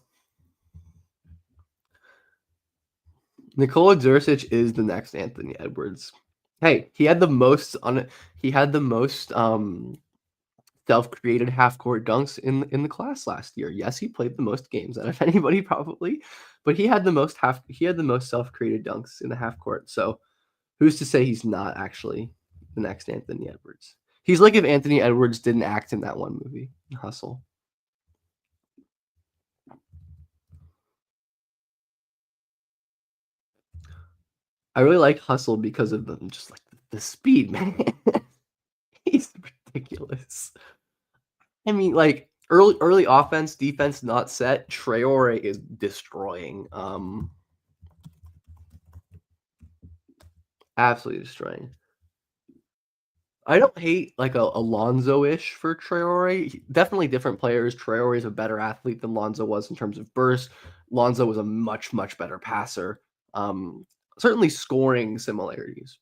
Nikola Jurisic is the next Anthony Edwards. Hey, he had the most self-created half-court dunks in the class last year. Yes, he played the most games out of anybody probably, but he had the most self-created dunks in the half court. So who's to say he's not actually the next Anthony Edwards? He's like if Anthony Edwards didn't act in that one movie, Hustle. I really like Hustle because of just like the speed, man. He's ridiculous. I mean, like early offense, defense not set. Traore is destroying. Absolutely destroying. I don't hate like a Lonzo-ish for Traore. Definitely different players. Traore is a better athlete than Lonzo was in terms of burst. Lonzo was a much better passer. Certainly scoring similarities.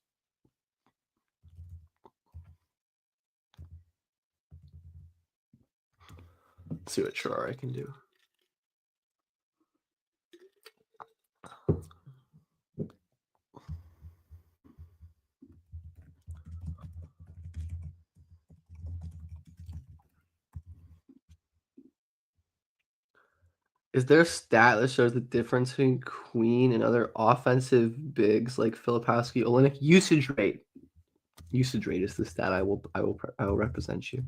Let's see what Traore can do. Is there a stat that shows the difference between Queen and other offensive bigs like Filipowski, Olynyk? Usage rate. Usage rate is the stat I will represent you.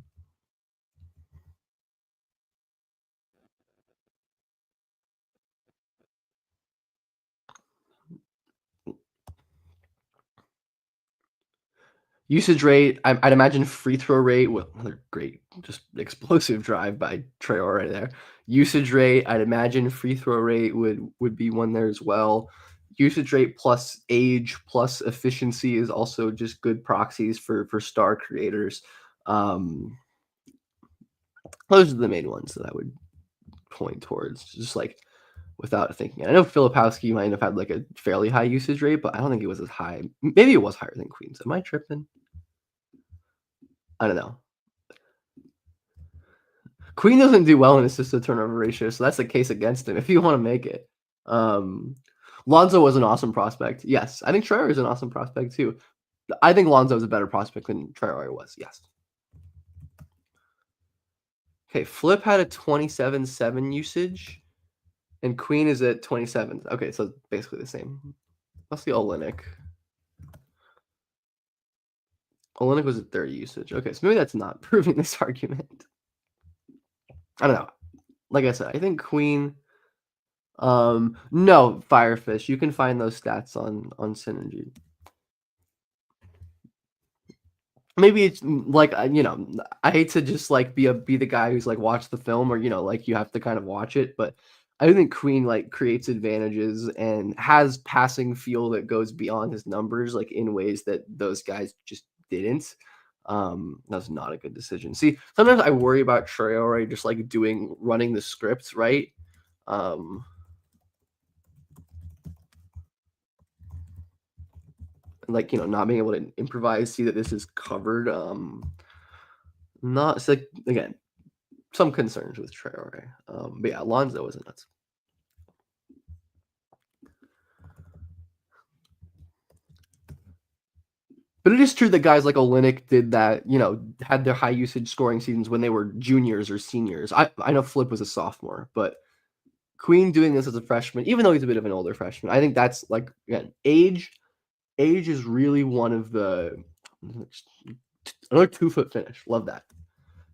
Usage rate, I'd imagine free throw rate. Well, another great, just explosive drive by Trayor right there. Usage rate, I'd imagine free throw rate would be one there as well. Usage rate plus age plus efficiency is also just good proxies for star creators. Those are the main ones that I would point towards, just like without thinking. I know Filipowski might have had like a fairly high usage rate, but I don't think it was as high. Maybe it was higher than Queen's. Am I tripping? I don't know. Queen doesn't do well in assist to turnover ratio, so that's the case against him if you want to make it. Lonzo was an awesome prospect. Yes. I think Trayor is an awesome prospect too. I think Lonzo is a better prospect than Trayor was. Yes. Okay, Flip had a 27.7 usage, and Queen is at 27. Okay, so basically the same. Let's see Olynyk. Olynyk was at 30 usage. Okay, so maybe that's not proving this argument. I don't know. Like I said, I think Queen. No, Firefish. You can find those stats on Synergy. Maybe it's like I hate to just like be the guy who's like watch the film or like you have to kind of watch it, but I think Queen like creates advantages and has passing feel that goes beyond his numbers like in ways that those guys just didn't. That's not a good decision. See, sometimes I worry about Traore just like running the script right. Like not being able to improvise, see that this is covered. Not so, like again, some concerns with Traore. But yeah, Lonzo was nuts. But it is true that guys like Olynyk did that, had their high usage scoring seasons when they were juniors or seniors. I know Flip was a sophomore, but Queen doing this as a freshman, even though he's a bit of an older freshman, I think that's like again, age is really one of the another 2-foot finish. Love that.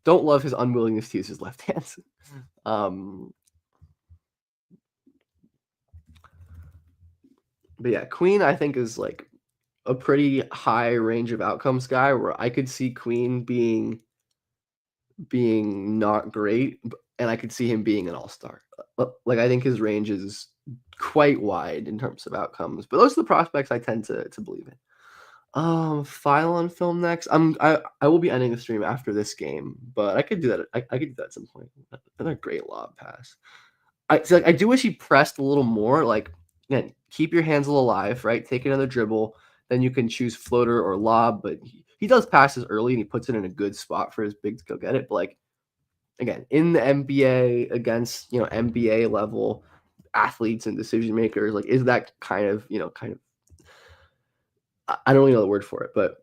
Don't love his unwillingness to use his left hand. But yeah, Queen I think is like a pretty high range of outcomes guy where I could see Queen being not great, and I could see him being an all-star. Like, I think his range is quite wide in terms of outcomes, but those are the prospects I tend to believe in. File on film next. I will be ending the stream after this game, but I could do that. I could do that at some point. Another great lob pass. I do wish he pressed a little more. Like, again, keep your hands a little alive, right? Take another dribble, then you can choose floater or lob. But he does passes early and he puts it in a good spot for his big to go get it. But like, again, in the NBA against NBA level athletes and decision makers, like, is that kind of I don't really know the word for it, but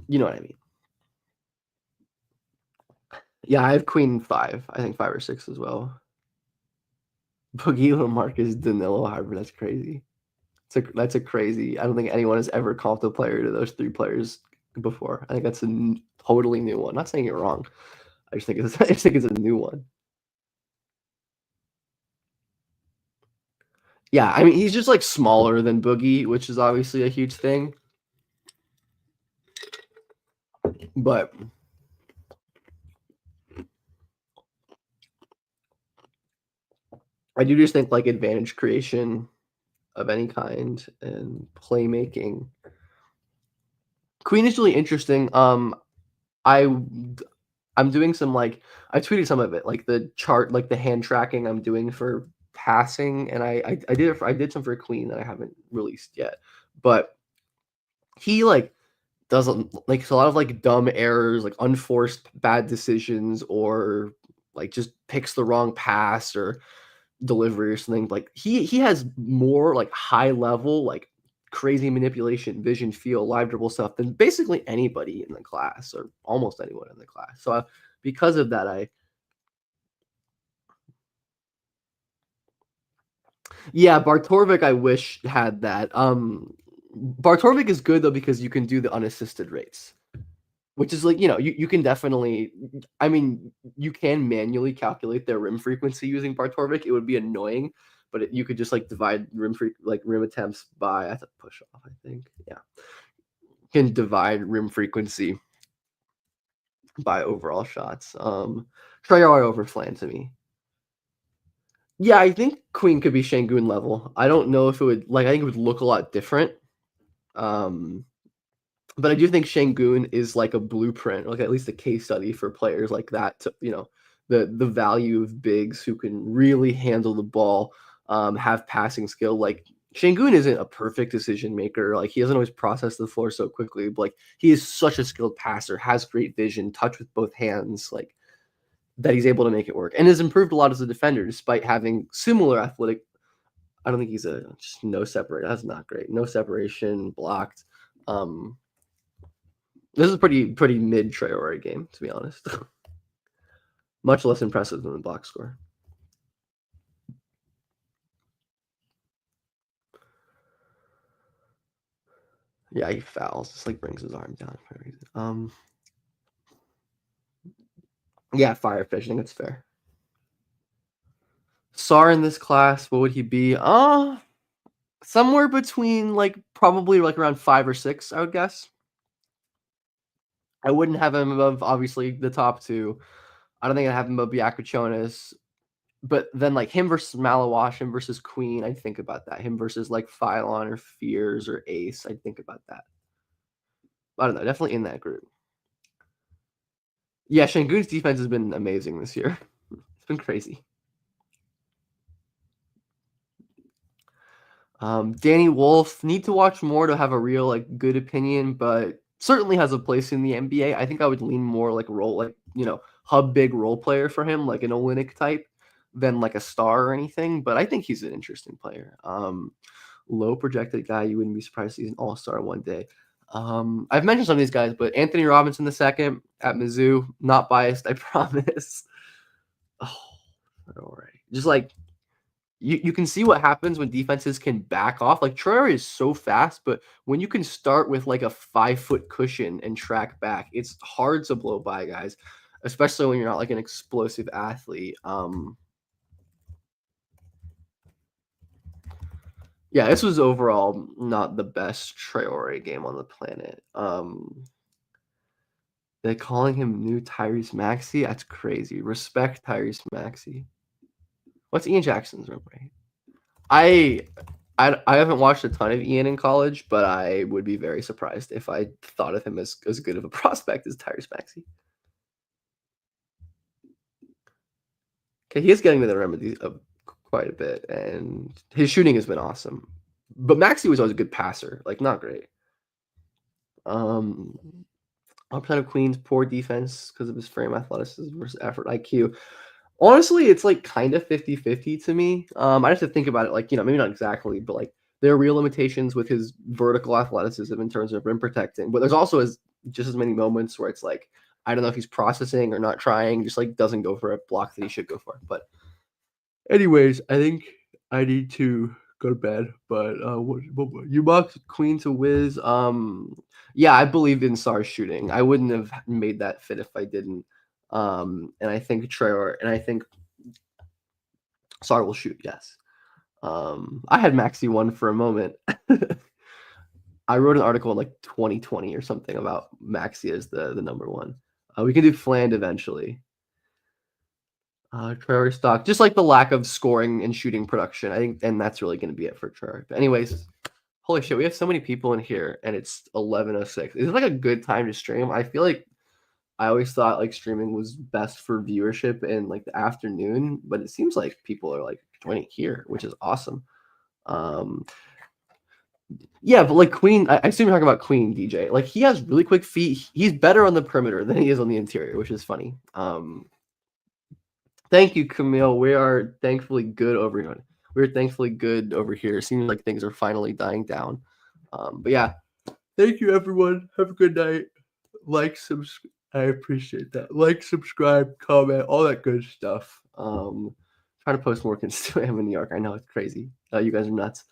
you know what I mean. Yeah, I have Queen 5. I think 5 or 6 as well. Boogie Lamarcus Danilo hybrid. That's crazy. That's a crazy. I don't think anyone has ever comped a player to those 3 players before. I think that's a totally new one. Not saying you're wrong. I just think it's a new one. Yeah, I mean, he's just like smaller than Boogie, which is obviously a huge thing. But I do just think like advantage creation of any kind and playmaking. Queen is really interesting. I'm doing some I tweeted some of it, like the chart, like the hand tracking I'm doing for passing, and I did some for Queen that I haven't released yet. But he doesn't like a lot of dumb errors, like unforced bad decisions, or just picks the wrong pass or delivery or something. Like he has more high level crazy manipulation, vision, feel, live dribble stuff than basically anybody in the class, or almost anyone in the class. So because of that, Bartorvik I wish had that. Bartorvik is good though because you can do the unassisted rates, which is you can definitely, I mean, you can manually calculate their rim frequency using Bartorvik. It would be annoying, but you could just divide rim attempts by, that's a push off, I think. Yeah. You can divide rim frequency by overall shots. Trayor over Flan to me. Yeah, I think Queen could be Şengün level. I don't know if it would I think it would look a lot different. But I do think Şengün is a blueprint, at least a case study for players like that. To, the value of bigs who can really handle the ball, have passing skill. Şengün isn't a perfect decision maker. He doesn't always process the floor so quickly. But he is such a skilled passer, has great vision, touch with both hands, that he's able to make it work, and has improved a lot as a defender despite having similar athletic. I don't think he's just no separate. That's not great. No separation, blocked. This is a pretty mid Traore game, to be honest. Much less impressive than the box score. Yeah, he fouls. Just brings his arm down for a reason. Yeah, Firefish. I think that's fair. Sar in this class, what would he be? Somewhere between probably around 5 or 6, I would guess. I wouldn't have him above obviously the top 2. I don't think I'd have him above Biakrachonis. But then him versus Malash, him versus Queen, I'd think about that. Him versus Phylon or Fears or Ace, I'd think about that. I don't know, definitely in that group. Yeah, Şengün's defense has been amazing this year. It's been crazy. Danny Wolf, need to watch more to have a real good opinion, but certainly has a place in the NBA. I think I would lean more role, hub big role player for him, an Olynyk type, than a star or anything. But I think he's an interesting player. Low projected guy, you wouldn't be surprised he's an all-star one day. I've mentioned some of these guys, but Anthony Robinson II at Mizzou, not biased, I promise. Oh, all right. Just you can see what happens when defenses can back off. Traore is so fast, but when you can start with a 5-foot cushion and track back, it's hard to blow by guys, especially when you're not an explosive athlete. Yeah, this was overall not the best Traore game on the planet. They're calling him new Tyrese Maxey. That's crazy. Respect Tyrese Maxey. What's Ian Jackson's room rate? I haven't watched a ton of Ian in college, but I would be very surprised if I thought of him as good of a prospect as Tyrese Maxey. Okay, he is getting to the rim quite a bit, and his shooting has been awesome. But Maxey was always a good passer, like not great. Upside of Queens, poor defense because of his frame athleticism versus effort IQ. Honestly, it's like kind of 50-50 to me. I have to think about it, like, maybe not exactly, but like there are real limitations with his vertical athleticism in terms of rim protecting. But there's also just as many moments where it's like, I don't know if he's processing or not trying, just like doesn't go for a block that he should go for. But anyways, I think I need to go to bed. But you box Queen to Wiz. Yeah, I believed in Sar's shooting. I wouldn't have made that fit if I didn't. And I think Trayor and I think Sar will shoot. Yes. I had Maxey one for a moment. I wrote an article in like 2020 or something about Maxey as the number one. We can do Fland eventually. Traore stock, just like the lack of scoring and shooting production. I think, and that's really going to be it for Traore. But anyways, holy shit, we have so many people in here, and it's 11:06. Is it like a good time to stream? I feel like I always thought like streaming was best for viewership in like the afternoon, but it seems like people are like joining here, which is awesome. Yeah, but like Queen, I assume you're talking about Queen DJ. Like he has really quick feet. He's better on the perimeter than he is on the interior, which is funny. Thank you, Camille. We are thankfully good over here. We're thankfully good over here. Seems like things are finally dying down. But yeah, thank you, everyone. Have a good night. Like, subscribe. I appreciate that. Like, subscribe, comment, all that good stuff. Trying to post more consistently. I'm in New York. I know it's crazy. You guys are nuts.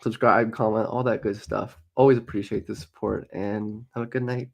Subscribe, comment, all that good stuff. Always appreciate the support, and have a good night.